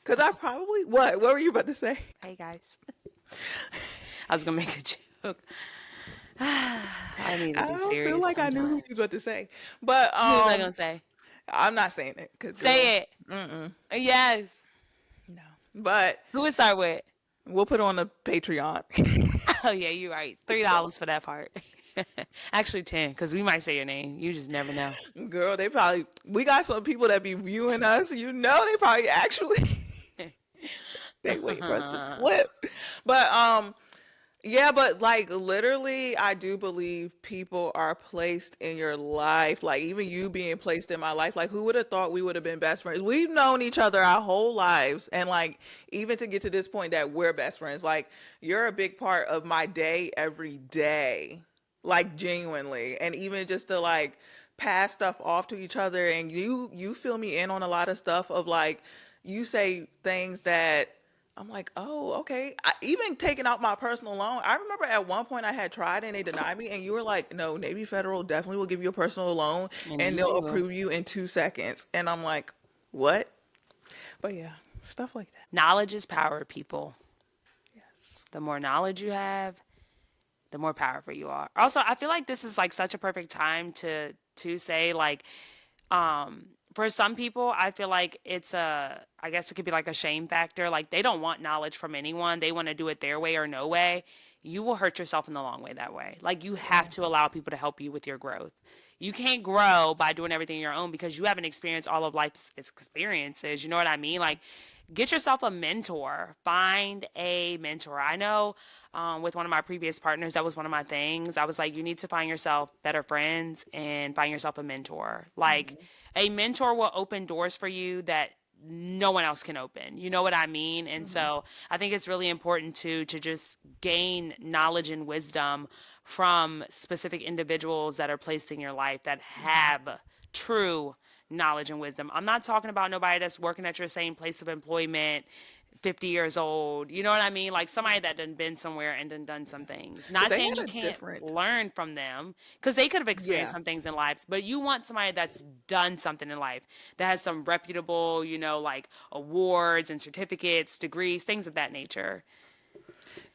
Cause I probably, what were you about to say? hey guys. I was gonna make a joke. I need to I be don't feel serious like I knew who sometimes. you was about to say. But Who was I gonna say? I'm not saying it, cause girl, Say it. Yes. no. But Who would start with? we'll put it on the Patreon. Oh yeah, you're right. $3 for that part. Actually 10, because we might say your name. You just never know. Girl, we got some people that be viewing us. They probably actually they waiting for us to slip. But yeah, but like literally I do believe people are placed in your life. Like even you being placed in my life. Like who would have thought we would have been best friends? We've known each other our whole lives, and like even to get to this point that we're best friends. Like you're a big part of my day every day. Like genuinely. And even just to like pass stuff off to each other, and you fill me in on a lot of stuff of like you say things that I'm like, oh, okay. Even taking out my personal loan. I remember at one point I had tried and they denied me, and you were like, no, Navy Federal definitely will give you a personal loan And and you they'll will. approve you in 2 seconds. And I'm like, what? But yeah, stuff like that. Knowledge is power, people. Yes. The more knowledge you have, the more powerful you are. Also, I feel like this is like such a perfect time to say like for some people, I feel like I guess it could be like a shame factor. Like they don't want knowledge from anyone. They want to do it their way or no way. You will hurt yourself in the long way that way. Like you have to allow people to help you with your growth. You can't grow by doing everything on your own because you haven't experienced all of life's experiences. You know what I mean? Like get yourself a mentor. Find a mentor. I know with one of my previous partners, that was one of my things. I was like, you need to find yourself better friends and find yourself a mentor. Like a mentor will open doors for you that no one else can open. You know what I mean? And Hmm. so I think it's really important to just gain knowledge and wisdom from specific individuals that are placed in your life that Hmm. have true knowledge and wisdom. I'm not talking about nobody that's working at your same place of employment, 50 years old. You know what I mean? Like somebody that done been somewhere and done some things. Because Not they saying had you a can't different, learn from them because they could have experienced yeah. some things in life, but you want somebody that's done something in life that has some reputable, like awards and certificates, degrees, things of that nature.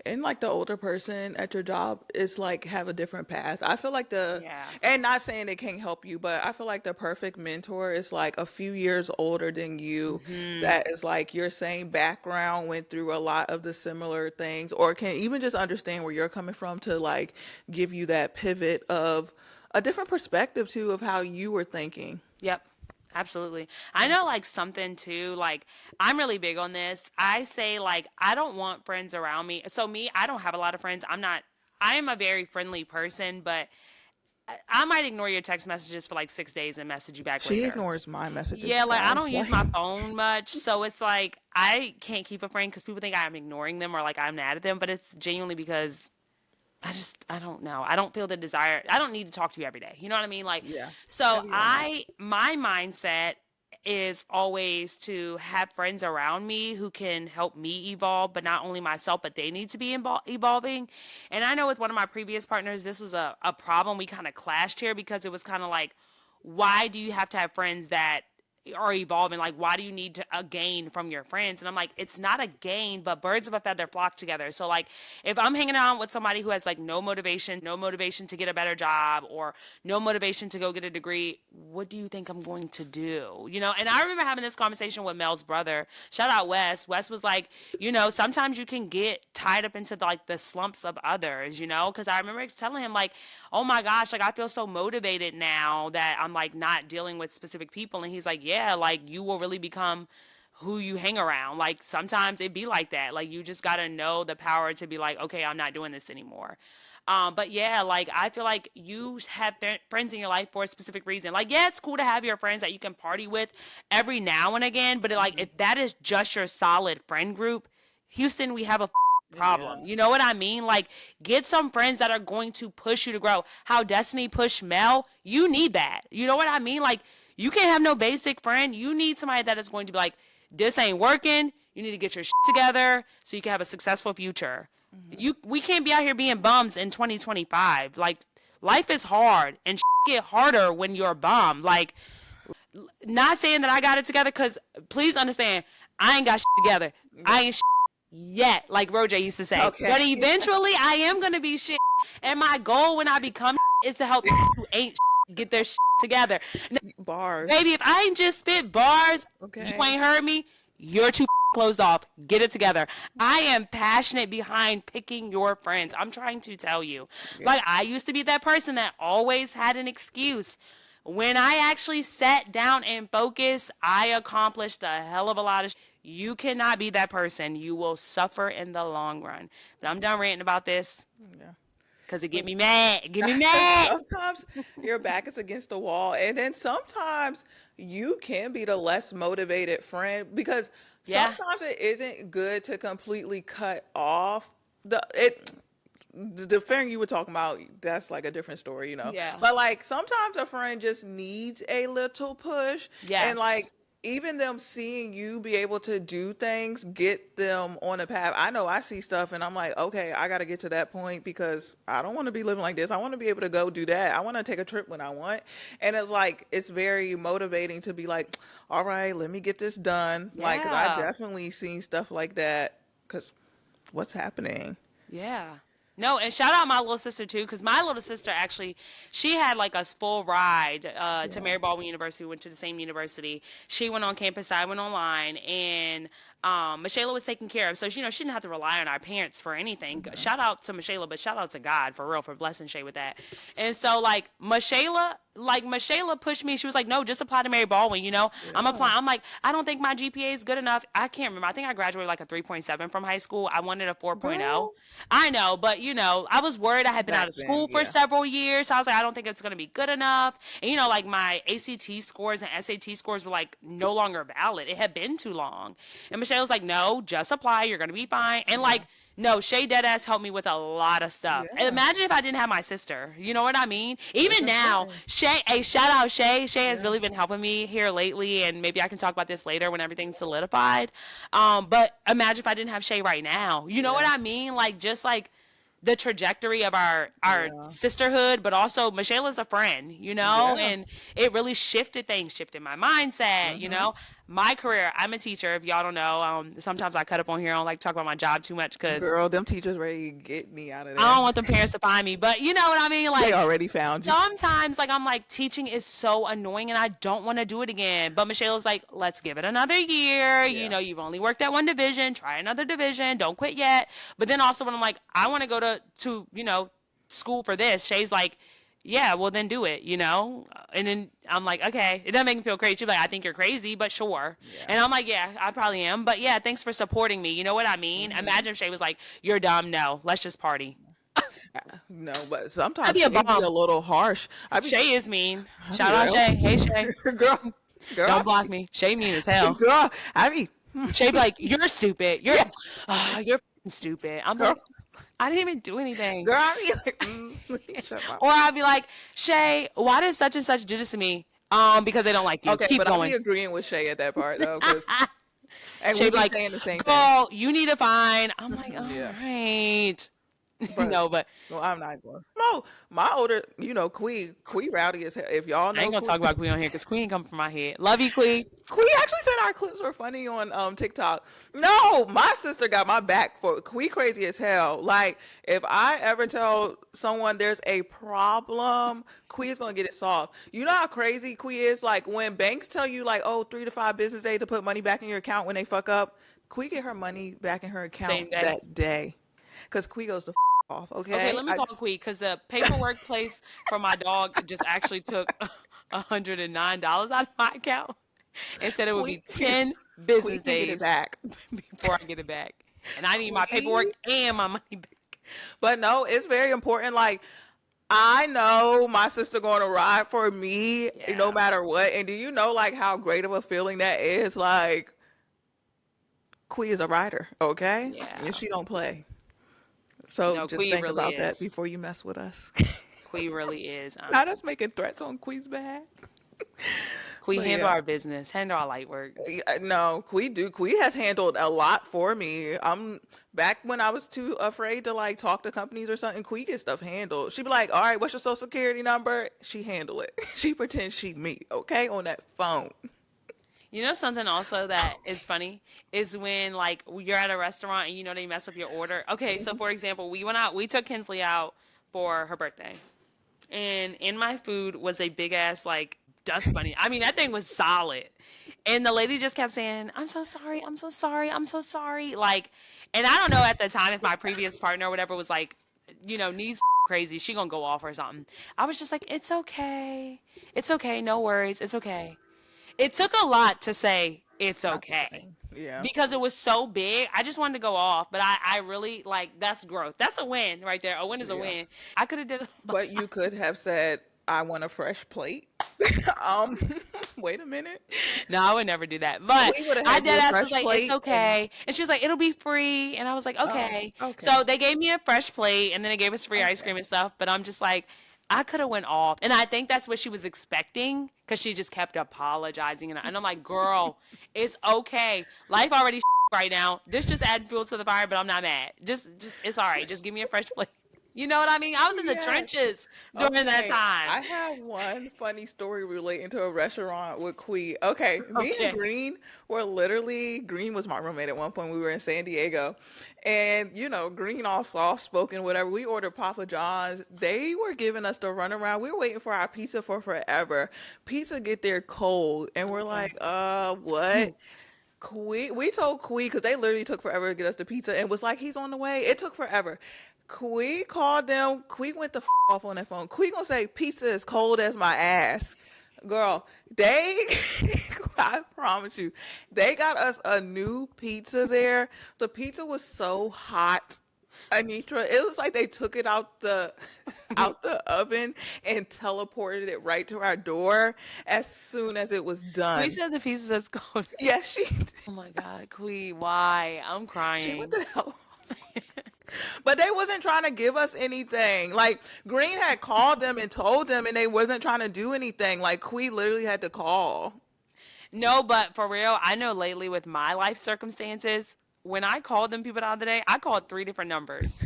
And like the older person at your job is like have a different path. I feel like Yeah. and not saying they can't help you, but I feel like the perfect mentor is like a few years older than you, that is like your same background, went through a lot of the similar things, or can even just understand where you're coming from to like give you that pivot of a different perspective too of how you were thinking. Yep. Absolutely. I know like something too, like I'm really big on this. I say like I don't want friends around me. So me, I don't have a lot of friends. I am a very friendly person, but I might ignore your text messages for like 6 days and message you back She later. ignores my messages, Yeah, like I guys. don't use Like, my phone much, so it's like I can't keep a friend because people think I'm ignoring them or like I'm mad at them, but it's genuinely because I don't know. I don't feel the desire. I don't need to talk to you every day. You know what I mean? Like, yeah, so heavy on that. my mindset is always to have friends around me who can help me evolve, but not only myself, but they need to be evolving. And I know with one of my previous partners, this was a problem. We kind of clashed here because it was kind of like, why do you have to have friends that are evolving? Like, why do you need to a gain from your friends? And I'm like, it's not a gain, but birds of a feather flock together. So like, if I'm hanging out with somebody who has like no motivation to get a better job or no motivation to go get a degree, what do you think I'm going to do? And I remember having this conversation with Mel's brother. Shout out Wes. Wes was like, sometimes you can get tied up into like the slumps of others, because I remember telling him like, oh my gosh, like I feel so motivated now that I'm like not dealing with specific people. And he's like, yeah, like you will really become who you hang around. Like sometimes it be like that. Like you just gotta know the power to be like, okay, I'm not doing this anymore. But yeah, like I feel like you have friends in your life for a specific reason. Like, yeah, it's cool to have your friends that you can party with every now and again, but like Hmm. if that is just your solid friend group, Houston, we have a problem. Yeah. You know what I mean? Like, get some friends that are going to push you to grow. How Destiny pushed Mel, you need that. You know what I mean? Like, you can't have no basic friend. You need somebody that is going to be like, this ain't working. You need to get your shit together so you can have a successful future. Hmm. We can't be out here being bums in 2025. Like, life is hard and get harder when you're a bum. Like, not saying that I got it together, because please understand, I ain't got together. Yeah. I ain't yet, like Roger used to say. Okay. But eventually, I am gonna be shit. And my goal when I become is to help who ain't get their together. Now, baby, Bars. if I ain't just spit bars, you Okay. ain't heard me. You're too closed off. Get it together. I am passionate behind picking your friends. I'm trying to tell you. Yeah. Like, I used to be that person that always had an excuse. When I actually sat down and focused, I accomplished a hell of a lot of. You cannot be that person. You will suffer in the long run. But I'm done ranting about this Yeah. because it get But me mad. Get me mad. sometimes your back is against the wall, and then sometimes you can be the less motivated friend because Yeah. sometimes it isn't good to completely cut off the friend you were talking about. That's like a different story, Yeah. but like sometimes a friend just needs a little push, and Yes. like even them seeing you be able to do things get them on a path. I know I see stuff and I'm like, okay, I got to get to that point because I don't want to be living like this. I want to be able to go do that. I want to take a trip when I want. And it's like it's very motivating to be like, all right, let me get this done. Like, cuz I Yeah. definitely seen stuff like that, cuz what's happening? Yeah. No, and shout out my little sister too, because my little sister actually, she had like a full ride to Yeah. Mary Baldwin University. We went to the same university. She went on campus, I went online, and Michaela was taken care of. So, she didn't have to rely on our parents for anything. Hmm. Shout out to Michaela, but shout out to God for real for blessing Shay with that. And so, like, Michaela like Michaela pushed me. She was like, no, just apply to Mary Baldwin. I'm Yeah. applying. I'm like, I don't think my GPA is good enough. I can't remember. I think I graduated like a 3.7 from high school. I wanted a 4.0. Girl. I know, but I was worried. I had been out Back of then, school for yeah. several years. So I was like, I don't think it's going to be good enough. And like my ACT scores and SAT scores were like no longer valid. It had been too long. And Michelle was like, no, just apply. You're going to be fine. And Yeah. like, no, Shay Deadass helped me with a lot of stuff. And Yeah. imagine if I didn't have my sister. You know what I mean? It's Even now, important. Shay, hey, shout out Shay. Shay has Yeah. really been helping me here lately, and maybe I can talk about this later when everything's solidified. But imagine if I didn't have Shay right now. You know what Yeah. I mean? Like just like the trajectory of our Yeah. sisterhood, but also Michelle is a friend, Yeah. and it really shifted things, shifted my mindset, Hmm. my career. I'm a teacher. If y'all don't know, sometimes I cut up on here. I don't like to talk about my job too much because Girl, them teachers ready to get me out of I there. don't want them parents to find me, but you know what I mean? They Like, already found you. sometimes, like, I'm like, teaching is so annoying and I don't want to do it again. But Michelle's like, let's give it another year. Yeah. You've only worked at one division, try another division, don't quit yet. But then also, when I'm like, I want to go to school for this, Shay's like, yeah, well, then do it. And then I'm like, okay, it doesn't make me feel crazy. She's like, I think you're crazy, but sure. Yeah. And I'm like, yeah, I probably am. But yeah, thanks for supporting me. You know what I mean? Hmm. Imagine if Shay was like, you're dumb. No, let's just party. No, but I'd sometimes be a Shay be bomb. a little harsh. Shay is mean. I be Shout out Shay. Hey Shay. like, girl, girl, Don't block me. Shay mean as hell. girl, I be, Shay be like, you're stupid. You're yeah, you're f***ing stupid. I'm girl, like, I didn't even do anything. girl, I be like, shut my Or I'd be like, Shay, why did such and such do this to me? Because they don't like you. Okay, Keep but I be going. agreeing with Shay at that part though, because and Shay we be be like, saying the same thing. girl, you need to find. I'm like, all Yeah, right. but No, but no, I'm not going. No, my older, Quee rowdy as hell. If y'all I ain't know gonna Quee, talk about Queen on here because Queen come from my head. Love you, Queen. Quee actually said our clips were funny on TikTok. No, my sister got my back for Quee crazy as hell. Like if I ever tell someone there's a problem, Quee is gonna get it solved. You know how crazy Quee is? Like when banks tell you like, oh, 3 to 5 business days to put money back in your account when they fuck up, Quee get her money back in her Same account day. that day. Cause Quee goes to off, Okay, okay? let me I call just Queen because the paperwork place for my dog just actually took $109 out of my account and said it would Quee be 10 Quee business can get it days back. before I get it back. And I need my paperwork Quee. and my money back. But no, it's very important. Like I know my sister going to ride for me no Yeah. matter what. And do you know like how great of a feeling that is? Like Quee is a rider, okay? Yeah. And she don't play. So No, just Queen think really about that is. before you mess with us. Queen really is. Not us making threats on Quee's back. Queen But handle yeah. our business, handle our light work. No, Quee do. Quee has handled a lot for me. I'm back when I was too afraid to like talk to companies or something. Quee get stuff handled. She be like, "All right, what's your social security number?" She handle it. She pretends she me, okay, on that phone. You know something also that is funny is when like you're at a restaurant and they mess up your order. Okay, so for example, we went out, we took Kinsley out for her birthday. And in my food was a big ass like dust bunny. I mean, that thing was solid. And the lady just kept saying, "I'm so sorry. I'm so sorry. I'm so sorry." Like, and I don't know at the time if my previous partner or whatever was like, knees crazy, she gonna go off or something. I was just like, "It's okay. It's okay. No worries. It's okay." It took a lot to say it's Not the okay same. Yeah. because it was so big. I just wanted to go off, but I really like that's growth. That's a win right there. A win is a Yeah. win. I could have did a lot. But you could have said, "I want a fresh plate." um, wait a minute. No, I would never do that. But We would have I had you dead a ass was fresh like, it's plate and okay. And she was like, it'll be free. And I was like, oh, okay. okay. So they gave me a fresh plate and then they gave us free ice Okay. cream and stuff. But I'm just like, I could have went off. And I think that's what she was expecting because she just kept apologizing. And I'm like, girl, it's okay. Life already right now. This just added fuel to the fire, but I'm not mad. Just it's all right. Just give me a fresh plate. You know what I mean? I was in the Yes. trenches during that Okay. time. I have one funny story relating to a restaurant with Quee. Okay. Me and Okay. Green were literally, Green was my roommate at one point. We were in San Diego. And, Green all soft spoken, whatever. We ordered Papa John's. They were giving us the runaround. We were waiting for our pizza for forever. Pizza get there cold. And we're like, what? We told Quee because they literally took forever to get us the pizza and was like, he's on the way. It took forever. Quee called them. Quee went the off on that phone. Quee gonna say pizza is cold as my ass. Girl, they, I promise you, they got us a new pizza there. The pizza was so hot, Anitra. It was like they took it out the out the oven and teleported it right to our door as soon as it was We done. said the pieces that's cold. Yes, Oh my God, Quee, why? I'm she went crying. to hell. But they wasn't trying to give us anything. Like Green had called them and told them, and they wasn't trying to do anything. Like Quee literally had to call. No, but for real, I know lately with my life circumstances, when I called them people the other day, I called three different numbers.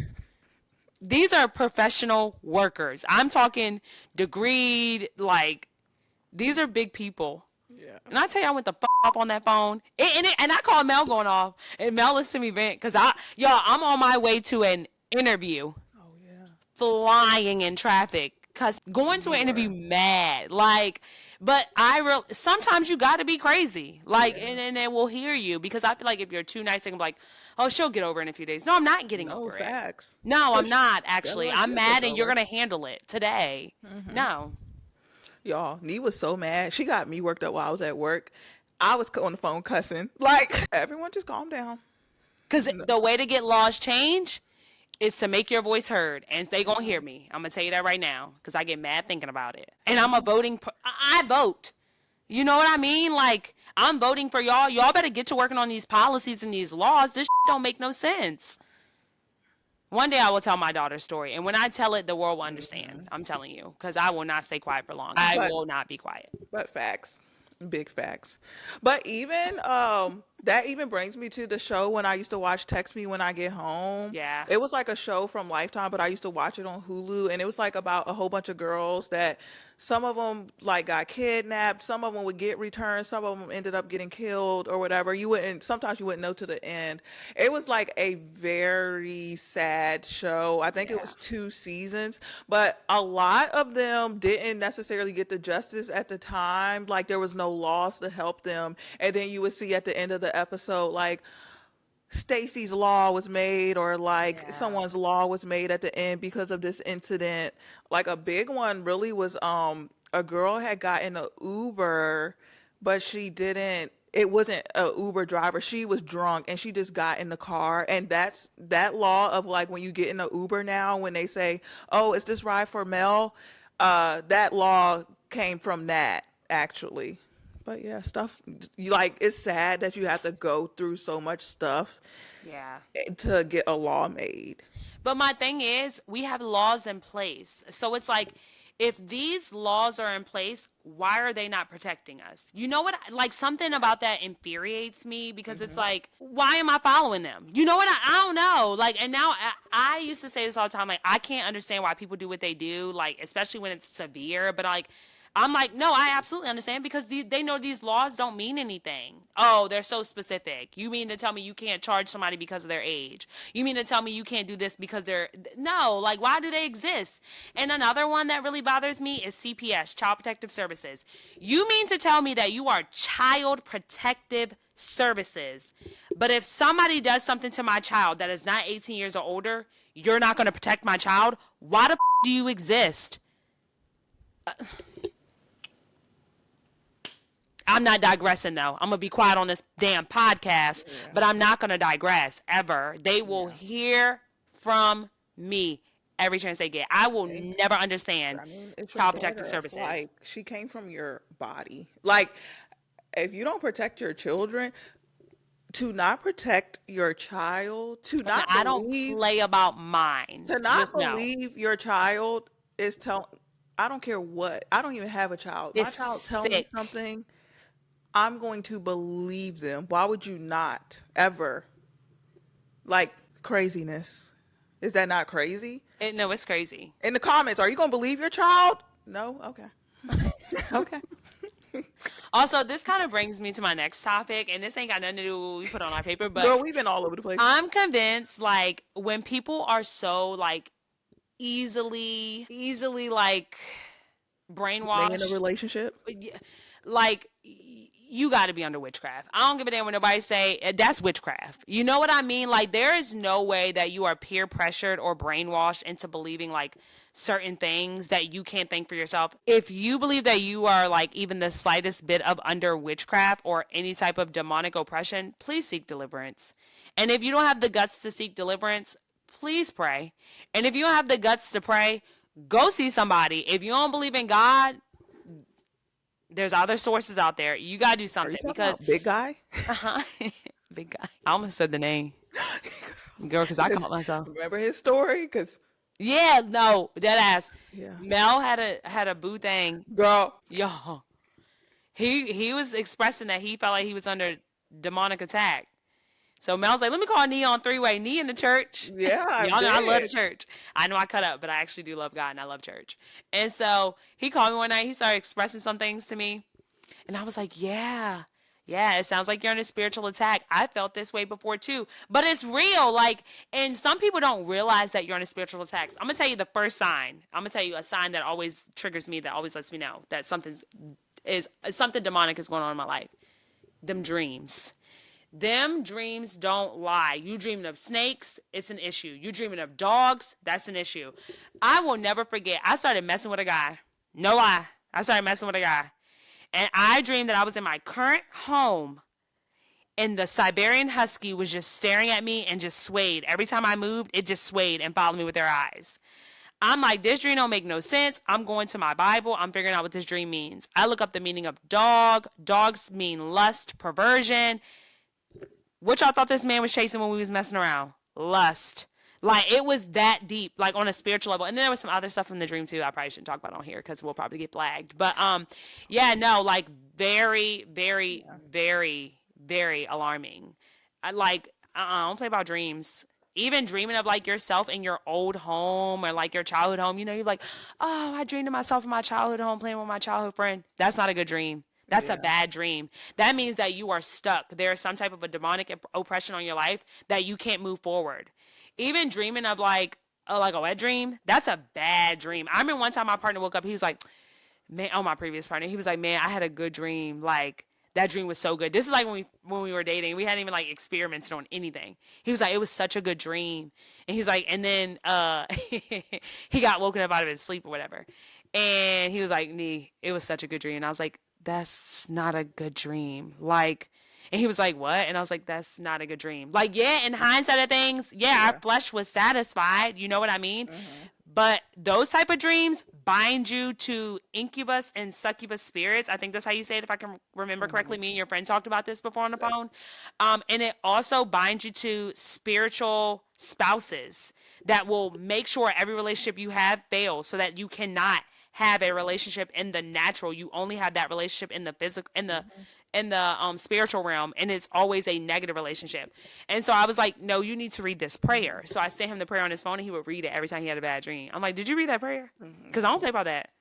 These are professional workers. I'm talking degreed, like, these are big people. Yeah. And I tell you, I went the up on that phone, and I called Mel going off, and Mel listened to me vent because I'm on my way to an interview, Oh yeah. flying in traffic, cause going to You an interview were. mad, like, but sometimes you got to be crazy, like, Yeah. and they will hear you because I feel like if you're too nice, they can be like, oh, she'll get over it in a few days. No, I'm not getting No over it. facts. No, I'm Push. not That's actually. why she I'm a mad, and you're pushover. gonna handle it today. No. Y'all, Nee was so mad. She got me worked up while I was at work. I was on the phone cussing. Like, everyone just calm down. Because No. the way to get laws changed is to make your voice heard, and they gonna hear me. I'm gonna tell you that right now, because I get mad thinking about it. And I'm a voting. I vote. You know what I mean? Like I'm voting for y'all. Y'all better get to working on these policies and these laws. This don't make no sense. One day I will tell my daughter's story, and when I tell it, the world will understand. I'm telling you, because I will not stay quiet for long. I But will not be quiet. facts. Big facts. But even that even brings me to the show when I used to watch Text Me When I Get Home. Yeah. It was like a show from Lifetime, but I used to watch it on Hulu, and it was like about a whole bunch of girls that some of them like got kidnapped, some of them would get returned, some of them ended up getting killed or whatever. You wouldn't sometimes you wouldn't know to the end. It was like a very sad show. I think it Yeah. was 2 seasons, but a lot of them didn't necessarily get the justice at the time. Like there was no laws to help them. And then you would see at the end of the episode, like Stacy's law was made, or like Yeah. someone's law was made at the end because of this incident. Like a big one really was a girl had gotten a Uber, but she didn't it wasn't a Uber driver. She was drunk and she just got in the car. And that's that law of like when you get in a Uber now, when they say, oh, is this ride for Mel? That law came from that actually. But yeah, stuff you like it's sad that you have to go through so much stuff Yeah. to get a law made. But my thing is, we have laws in place. So it's like, if these laws are in place, why are they not protecting us? You know what? Like, something about that infuriates me because it's like, why am I following them? You know what? I don't know. Like, and now I used to say this all the time. Like, I can't understand why people do what they do, like, especially when it's severe. But, like, I'm like, no, I absolutely understand because they know these laws don't mean anything. Oh, they're so specific. You mean to tell me you can't charge somebody because of their age? You mean to tell me you can't do this because they're no, like why do they exist? And another one that really bothers me is CPS, Child Protective Services. You mean to tell me that you are Child Protective Services, but if somebody does something to my child that is not 18 years or older, you're not going to protect my child? Why the do you exist? I'm not digressing though. I'm gonna be quiet on this damn podcast, Yeah. but I'm not gonna digress ever. They will Yeah. hear from me every chance they get. I will Okay. never understand I mean, it's your Child Protective daughter. Services. Like she came from your body. Like if you don't protect your children, to not protect your child, Now, I don't play about mine. to not Just know believe your child is telling I don't care what. I don't even have a child. My it's child tell me sick. something, I'm going to believe them. Why would you not ever? Like craziness. Is that not crazy? No, it's crazy. In the comments, are you going to believe your child? No? Okay. Okay. Also, this kind of brings me to my next topic, and this ain't got nothing to do with what we put on our paper, but Girl, we've been all over the place. I'm convinced like when people are so like easily like Stay in a brainwashed, relationship. like you got to be under witchcraft. I don't give a damn when nobody say that's witchcraft. You know what I mean? Like there is no way that you are peer pressured or brainwashed into believing like certain things that you can't think for yourself. If you believe that you are like even the slightest bit of under witchcraft or any type of demonic oppression, please seek deliverance. And if you don't have the guts to seek deliverance, please pray. And if you don't have the guts to pray, go see somebody. If you don't believe in God, there's other sources out there. You gotta do Are you something talking because about big guy? big guy. I almost said the name, girl, because I Because caught myself. remember his story? Because Yeah, no, dead ass. yeah, Mel had a boo thing. girl. Yo, he was expressing that he felt like he was under demonic attack. So Mel's like, let me call Nee on three-way. Nee in the church. Yeah, I Y'all know I love the bet. church. I know I cut up, but I actually do love God and I love church. And so he called me one night. He started expressing some things to me. And I was like, yeah, yeah, it sounds like you're under spiritual attack. I felt this way before too, but it's real. Like, and some people don't realize that you're under spiritual attacks. I'm gonna tell you the first sign. I'm gonna tell you a sign that always triggers me, that always lets me know that something demonic is going on in my life. Them dreams. Them dreams don't lie. You dreaming of snakes, it's an issue. You dreaming of dogs, that's an issue. I will never forget. I started messing with a guy. No lie. I started messing with a guy. And I dreamed that I was in my current home and the Siberian Husky was just staring at me and just swayed. Every time I moved, it just swayed and followed me with their eyes. I'm like, this dream don't make no sense. I'm going to my Bible. I'm figuring out what this dream means. I look up the meaning of dog. Dogs mean lust, perversion. What y'all thought this man was chasing when we was messing around? Lust. Like it was that deep, like on a spiritual level. And then there was some other stuff from the dream too. I probably shouldn't talk about on here because we'll probably get flagged. But yeah, no, like very, very, very, very alarming. I don't play about dreams. Even dreaming of like yourself in your old home or like your childhood home, you know, you're like, oh, I dreamed of myself in my childhood home playing with my childhood friend. That's not a good dream. That's a Yeah. bad dream. That means that you are stuck. There is some type of a demonic oppression on your life that you can't move forward. Even dreaming of like a wet dream, that's a bad dream. I remember one time my partner woke up, he was like, man, oh, my previous partner, he was like, man, I had a good dream. Like that dream was so good. This is like when we were dating, we hadn't even like experimented on anything. He was like, it was such a good dream. And he's like, and then he got woken up out of his sleep or whatever. And he was like, Nee, it was such a good dream. And I was like, that's not a good dream. Like, and he was like, what? And I was like, that's not a good dream. Like, yeah, in hindsight of things, yeah, our Yeah. flesh was satisfied. You know what I mean? Hmm. But those type of dreams bind you to incubus and succubus spirits. I think that's how you say it, if I can remember correctly. Hmm. Me and your friend talked about this before on the Yep. phone. And it also binds you to spiritual spouses that will make sure every relationship you have fails so that you cannot have a relationship in the natural. You only have that relationship in the physical, in the spiritual realm, and it's always a negative relationship. And so I was like, no, you need to read this prayer. So I sent him the prayer on his phone and he would read it every time he had a bad dream. I'm like, did you read that prayer? Hmm. Because I don't play about that.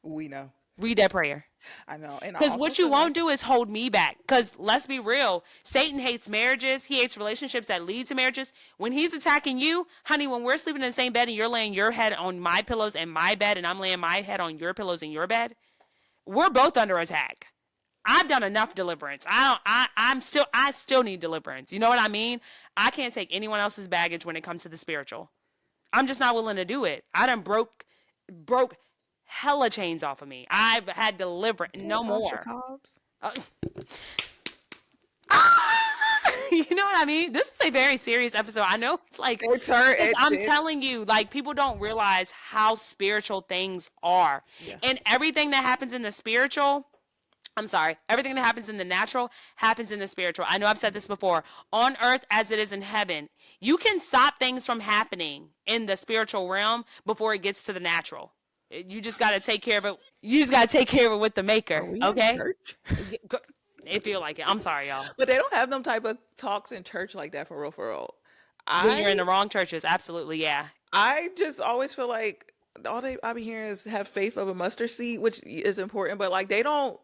We know. Read that prayer. I know. And I Because also what you feel like, won't do is hold me back. Because let's be real, Satan hates marriages. He hates relationships that lead to marriages. When he's attacking you, honey, when we're sleeping in the same bed and you're laying your head on my pillows and my bed and I'm laying my head on your pillows and your bed, we're both under attack. I've done enough deliverance. I still need deliverance. You know what I mean? I can't take anyone else's baggage when it comes to the spiritual. I'm just not willing to do it. I done broke hella chains off of me. I've had deliverance. can't No touch your more. cobs. Uh, you know what I mean? This is a very serious episode. I know it's like, It's her. because I'm It's telling you, like, people don't realize how spiritual things are. yeah. And everything that happens in the spiritual, I'm sorry, everything that happens in the natural happens in the spiritual. I know I've said this before. On earth as it is in heaven, you can stop things from happening in the spiritual realm before it gets to the natural. You just got to take care of it. You just got to take care of it with the Are maker, we in okay? church? It feel like it. I'm sorry, y'all. But they don't have them type of talks in church like that for real, for real. When you're in I the wrong churches, absolutely, yeah. I just always feel like all they I be hearing is have faith of a mustard seed, which is important, but like they don't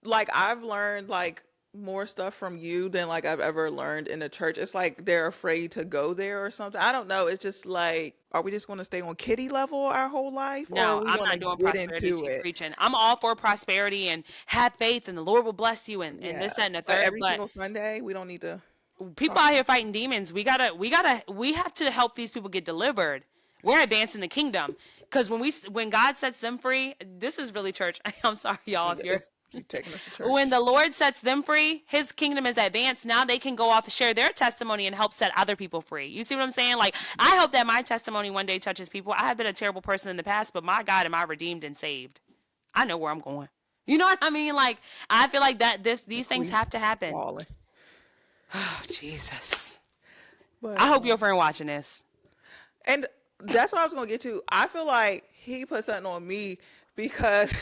like I've learned like more stuff from you than like I've ever learned in the church. It's like they're afraid to go there or something. I don't know. It's just like, are we just going to stay on kiddie level our whole life, or are No, we I'm going to not doing get prosperity into it? preaching. I'm all for prosperity and have faith and the Lord will bless you and Yeah, this, that, and the but third. every But single Sunday, we don't need to people talk out here about. fighting demons. We have to help these people get delivered. We're advancing the kingdom because when God sets them free, this is really church. I'm sorry, y'all, if you're You taking us to when church? the Lord sets them free, his kingdom is advanced. Now they can go off and share their testimony and help set other people free. You see what I'm saying? Like, I hope that my testimony one day touches people. I have been a terrible person in the past, but my God, am I redeemed and saved? I know where I'm going. You know what I mean? Like, I feel like these things We have to happen. falling, Oh, Jesus. I but hope your friend watching this. and that's what I was gonna get to. I feel like he put something on me because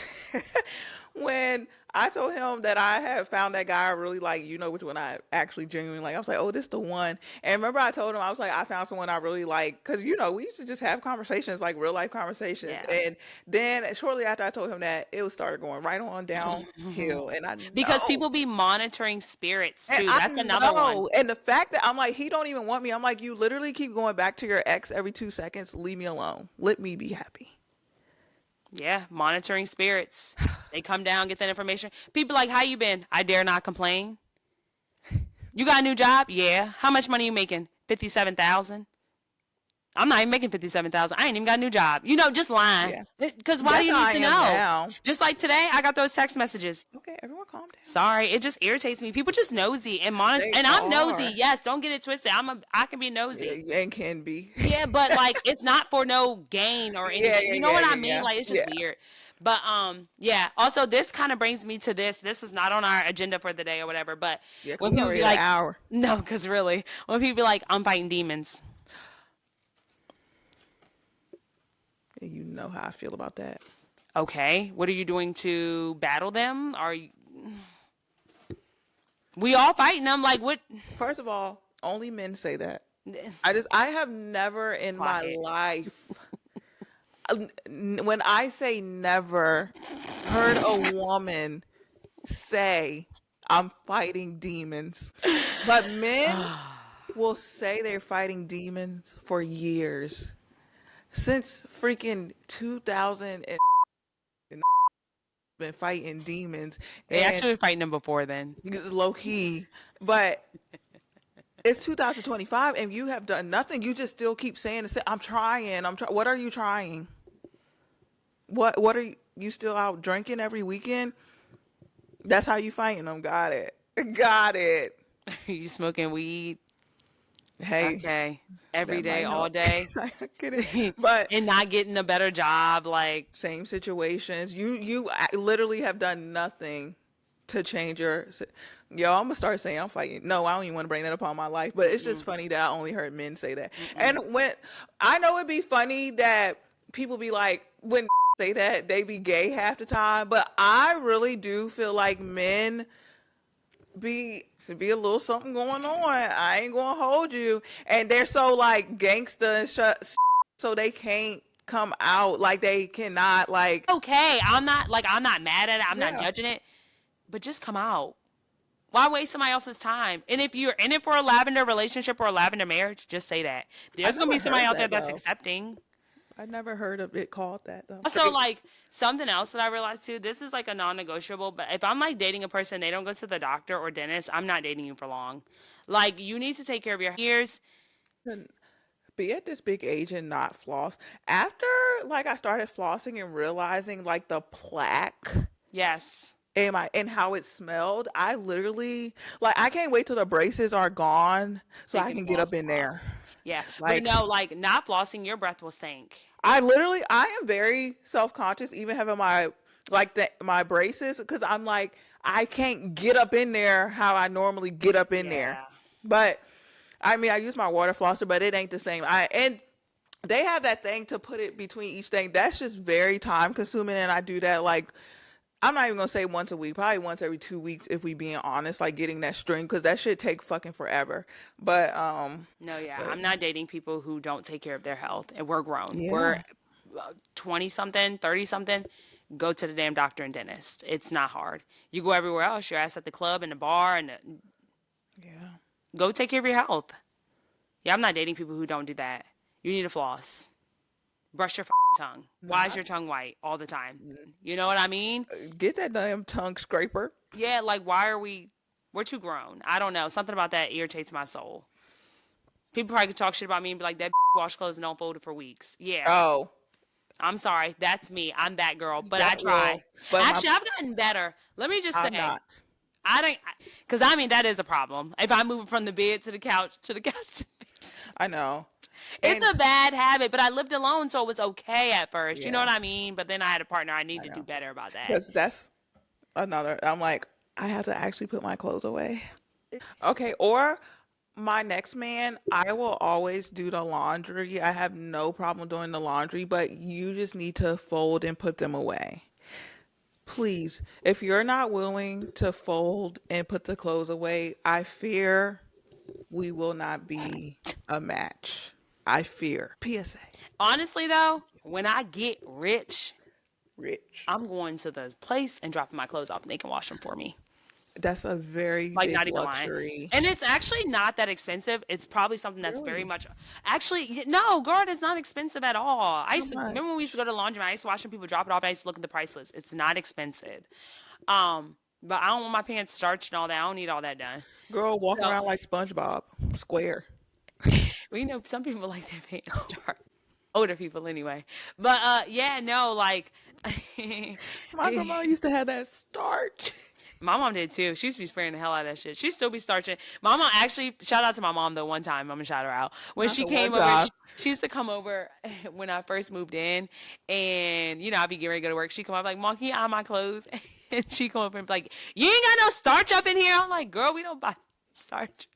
when I told him that I had found that guy I really like, you know, which one I actually genuinely like, I was like, oh, this the one. And remember, I told him I was like, I found someone I really like because you know we used to just have conversations like real life conversations. Yeah. And then shortly after I told him that, it was started going right on downhill, and I Because know. people be monitoring spirits And too. I That's another one. know. And the fact that I'm like, he don't even want me. I'm like, you literally keep going back to your ex every 2 seconds. Leave me alone. Let me be happy. Yeah, monitoring spirits. They come down, get that information. People like, how you been? I dare not complain. You got a new job? Yeah. How much money you making? 57,000. I'm not even making 57,000. I ain't even got a new job. You know, just lying. Yeah. Because why do That's you how need I to am know? now. Just like today, I got those text messages. Okay, everyone calm down. Sorry, it just irritates me. People just nosy and monitor. They And I'm nosy. are. Yes, don't get it twisted. I can be nosy. And can be. Yeah, but like it's not for no gain or Yeah, anything. yeah, You know yeah, what I yeah, mean? yeah. Like it's just Yeah. weird. But yeah. Also, this kind of brings me to this. This was not on our agenda for the day or whatever. But Yeah, because when we people already be at an like, hour. no, because really, when people be like, I'm fighting demons. And you know how I feel about that. Okay, what are you doing to battle them? We all fighting them? Like what? First of all, only men say that. I have never in my Quiet. life, when I say never, heard a woman say, I'm fighting demons. But men will say they're fighting demons for years. Since freaking 2000 and been fighting demons They and actually were fighting them before then. low key. But it's 2025 and you have done nothing. You just still keep saying, I'm trying. What are you trying? What are you still out drinking every weekend? That's how you fighting them. Got it. Got it. You smoking weed? Hey, Okay, every that day, might all help. day. I get it. But And not getting a better job. Like, same situations. You literally have done nothing to change yo, I'm gonna start saying I'm fighting. No, I don't even want to bring that upon my life, but it's just funny that I only heard men say that. And when I know it'd be funny that people be like, when say that they be gay half the time, but I really do feel like men be a little something going on. I ain't gonna hold you, and they're so like gangsta and so they can't come out, like they cannot, like, okay, I'm not mad at it. I'm not yeah. judging it. But just come out. Why waste somebody else's time? And if you're in it for a lavender relationship or a lavender marriage, just say that. I There's gonna never be somebody heard out there that that's though. accepting. I never heard of it called that though. Also, like something else that I realized too, this is like a non-negotiable. But if I'm like dating a person, they don't go to the doctor or dentist, I'm not dating you for long. Like you need to take care of your ears. And be at this big age and not floss. After like I started flossing and realizing like the plaque Yes, and how it smelled, I literally like I can't wait till the braces are gone so so you I can can get up in floss. there. Yeah, but Like no, like not flossing, your breath will stink. I am very self-conscious even having my my braces because I'm like I can't get up in there how I normally get up in there. Yeah. But I mean I use my water flosser, but it ain't the same. I and they have that thing to put it between each thing. That's just very time consuming and I do that like I'm not even gonna say once a week, probably once every 2 weeks if we being honest, like getting that string because that should take fucking forever. No, yeah, But I'm not dating people who don't take care of their health, and we're grown. We're yeah. 20 something, 30 something. go to the damn doctor and dentist. It's not hard. You go everywhere else. Your ass at the club and the bar and Yeah. go take care of your health. Yeah, I'm not dating people who don't do that. You need to floss. Brush your tongue. Why is Not your tongue white all the time? You know what I mean? get that damn tongue scraper. Yeah, like why are we're too grown. I don't know. Something about that irritates my soul. People probably could talk shit about me and be like, that wash clothes and don't fold it for weeks. Yeah. Oh, I'm sorry. That's me. I'm that girl. But I that try. well, but my Actually, I've gotten better. Let me just I'm say, not. I don't, because I mean, that is a problem. If I move from the bed to the couch, to the couch, I know. it's And a bad habit. But I lived alone, so it was okay at first. You know yeah, what I mean? But then I had a partner. I need I to do know. better about that. Because that's another. I'm like, I have to actually put my clothes away. Okay, or my next man, I will always do the laundry. I have no problem doing the laundry, but you just need to fold and put them away. Please, if you're not willing to fold and put the clothes away, I fear we will not be a match. I fear. PSA. Honestly, though, when I get rich, Rich. I'm going to the place and dropping my clothes off and they can wash them for me. That's a very Like, big not even lying. luxury. And it's actually not that expensive. It's probably something that's very Really? much. Actually, no, girl, it's not expensive at all. I How used to remember when we used to much? go to the laundromat. I used to watch people drop it off. I used to look at the price list. It's not expensive. But I don't want my pants starched and all that. I don't need all that done. Girl walking So around like SpongeBob, square. we know some people like their pants starched. Older people, anyway. But yeah, no, like. My grandma used to have that starch. My mom did too. She used to be spraying the hell out of that shit. She still be starching. My mom actually, shout out to my mom though, one time, I'm gonna shout her out. When Not she the one came over, time. she used to come over when I first moved in. And, I'd be getting ready to go to work. She'd come up like, Mom, can you iron my clothes? And she'd come over and be like, you ain't got no starch up in here. I'm like, girl, we don't buy starch.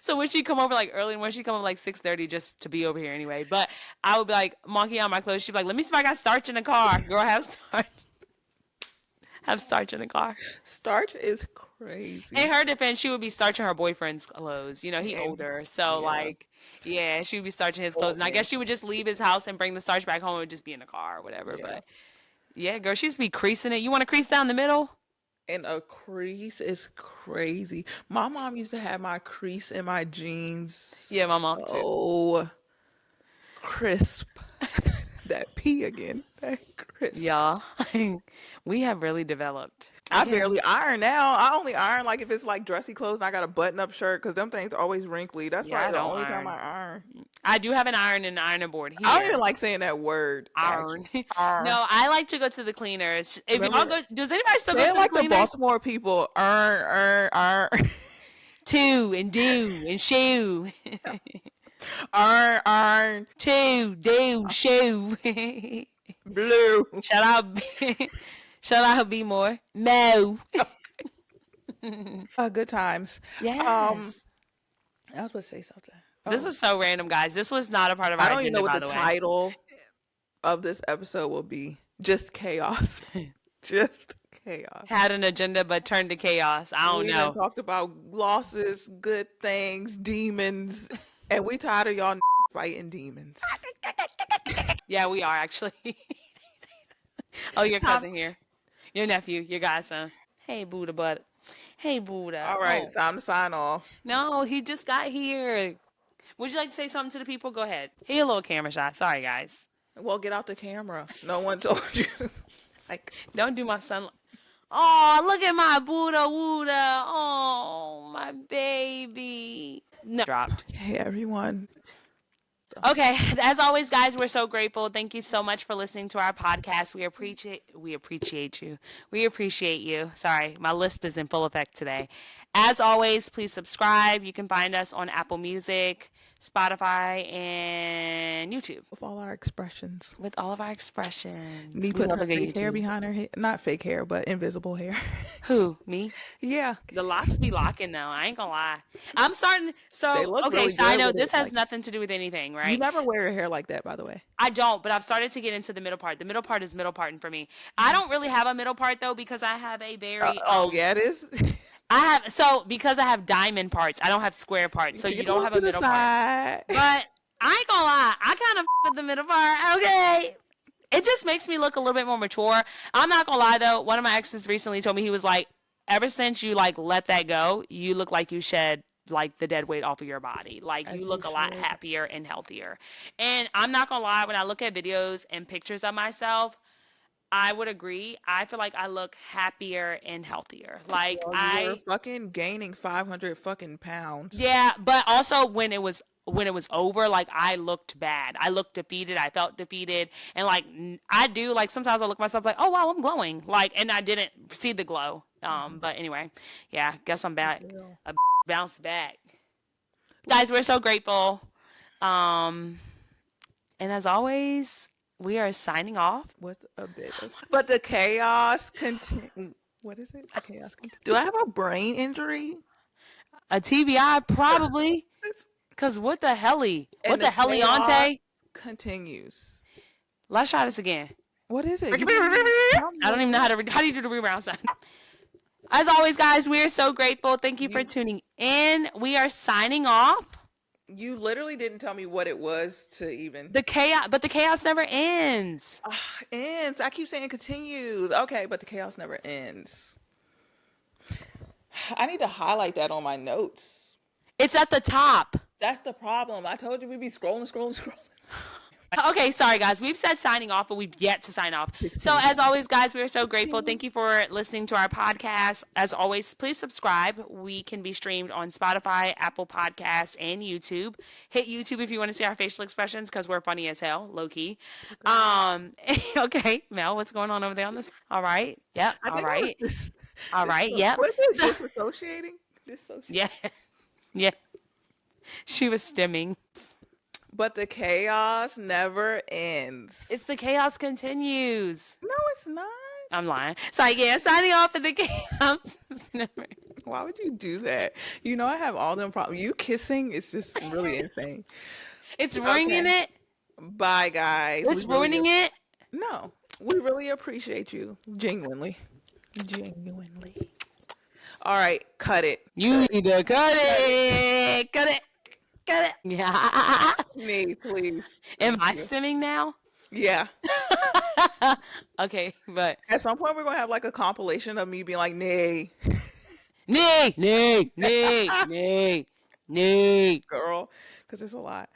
So when she come over like early, when she come over like 6:30 just to be over here anyway. But I would be like, Mom, can you iron my clothes? She'd be like, let me see if I got starch in the car. Girl, have starch. Have starch in the car. Starch is In crazy. her defense, she would be starching her boyfriend's clothes. He And older, so yeah, like, yeah, she would be starching his clothes, old and I guess man. she would just leave his house and bring the starch back home. It would just be in the car or whatever. Yeah. But yeah, girl, she used to be creasing it. You want to crease down the middle? And a crease is crazy. My mom used to have my crease in my jeans Yeah, my mom too. so crisp. That P again. That crisp. Y'all, we have really developed. I I can't. barely iron now. I only iron like if it's like dressy clothes and I got a button up shirt because them things are always wrinkly. That's Yeah, I probably the don't only time iron. I iron. I do have an iron and an ironing board I don't here. even like saying that word, Iron. actually. Iron. No, I like to go to the cleaners. If y'all Remember, go, does anybody still go saying to the like the cleaners? Baltimore people, earn. To and do and shoe. Earn, To do shoe. blue. Shout out, shout out, be more. No. Good times. Um, Yes. I was supposed to say something. This Oh, is so random, guys. This was not a part of I our don't even know agenda, what by the the way. title of this episode will be. Just chaos. Just chaos. Had an agenda, but turned to chaos. I don't We done know. talked about losses, good things, demons, and we tired of y'all fighting demons. Yeah, we are actually. Oh, your Time. cousin here. Your nephew, your godson. Hey, Buddha, butt. Hey, Buddha. All right, Oh, time to sign off. no, he just got here. Would you like to say something to the people? Go ahead. He a little camera shy. Sorry, guys. Well, get out the camera. No one told you. Like, Don't do my son. Oh, look at my Buddha Wooda. Oh, my baby. No. Dropped. hey everyone. Okay, as always, guys, we're so grateful. Thank you so much for listening to our podcast. We appreciate you. We appreciate you. Sorry, my lisp is in full effect today. As always, please subscribe. You can find us on Apple Music, Spotify, and YouTube With all our expressions. with all of our expressions. Me We putting love her a good fake hair YouTube. behind her head. Not fake hair, but invisible hair. Who? Me? Yeah. The locks be locking though. I ain't gonna lie. I'm starting. They So look okay. really Side good note: with this it. has Like, nothing to do with anything, you right? never wear your hair like that, by the way. I don't, but I've started to get into the middle part. The middle part is middle parting for me. I don't really have a middle part though because I have a very Oh, yeah, it is. I have so because I have diamond parts. I don't have square parts. So you Get don't off have to a the middle part. side. But I ain't gonna lie, I kind of with the middle part. Okay. it just makes me look a little bit more mature. I'm not gonna lie though. One of my exes recently told me, he was like, ever since you like let that go, you look like you shed like the dead weight off of your body. Like As you you look a lot should. happier and healthier. And I'm not gonna lie, when I look at videos and pictures of myself, I would agree. I feel like I look happier and healthier. Like Well, you were I fucking gaining 500 fucking pounds. Yeah, but also when it was over, like I looked bad. I looked defeated. I felt defeated, and like I do. Like sometimes I look at myself like, oh wow, I'm glowing. Like, and I didn't see the glow. But anyway, yeah, guess I'm For back. real. A bounce back, guys. We're so grateful. Um, and as always, we are signing off. With a bit of, but the chaos continue. What is it? The chaos continue. Do I have a brain injury? A TBI probably, cause what the helly? What And the the chaos heliante? continues. Let's try this again. What is it? You didn't even I tell me don't what even it know was. how do you do the rebound sign? As always, guys, we are so grateful. Thank you for You tuning in. We are signing off. you literally didn't tell me what it was to even. The chaos, but the chaos never ends. Ends. I keep saying continues. Okay, but the chaos never ends. I need to highlight that on my notes. It's at the top. That's the problem. I told you we'd be scrolling, scrolling, scrolling. Okay, sorry guys. We've said signing off, but we've yet to sign off. So 16. as always, guys, we are so grateful. 16. Thank you for listening to our podcast. As always, please subscribe. We can be streamed on Spotify, Apple Podcasts, and YouTube. Hit YouTube if you want to see our facial expressions because we're funny as hell, low key. Okay, Mel, what's going on over there on this? All right. Yep. I All think I was right. All right. Yep. what is it? So, Disassociating? Dissociating. yeah. Yeah. She was stimming. But the chaos never ends. It's the chaos continues. No, it's not. I'm lying. So yeah, signing off for the chaos. Why would you do that? You know I have all them problems. You kissing is just really insane. It's ruining Okay. it. Bye, guys. It's ruining it. No, we really appreciate you. Genuinely. Genuinely. All right, cut it. You need to cut it. Cut it. Cut it. Yeah. Me, please. Am Thank I you. stimming now? Yeah. Okay, but At some point, we're going to have like a compilation of me being like, nay, nee, nee, nee, nee, nee. girl, because it's a lot.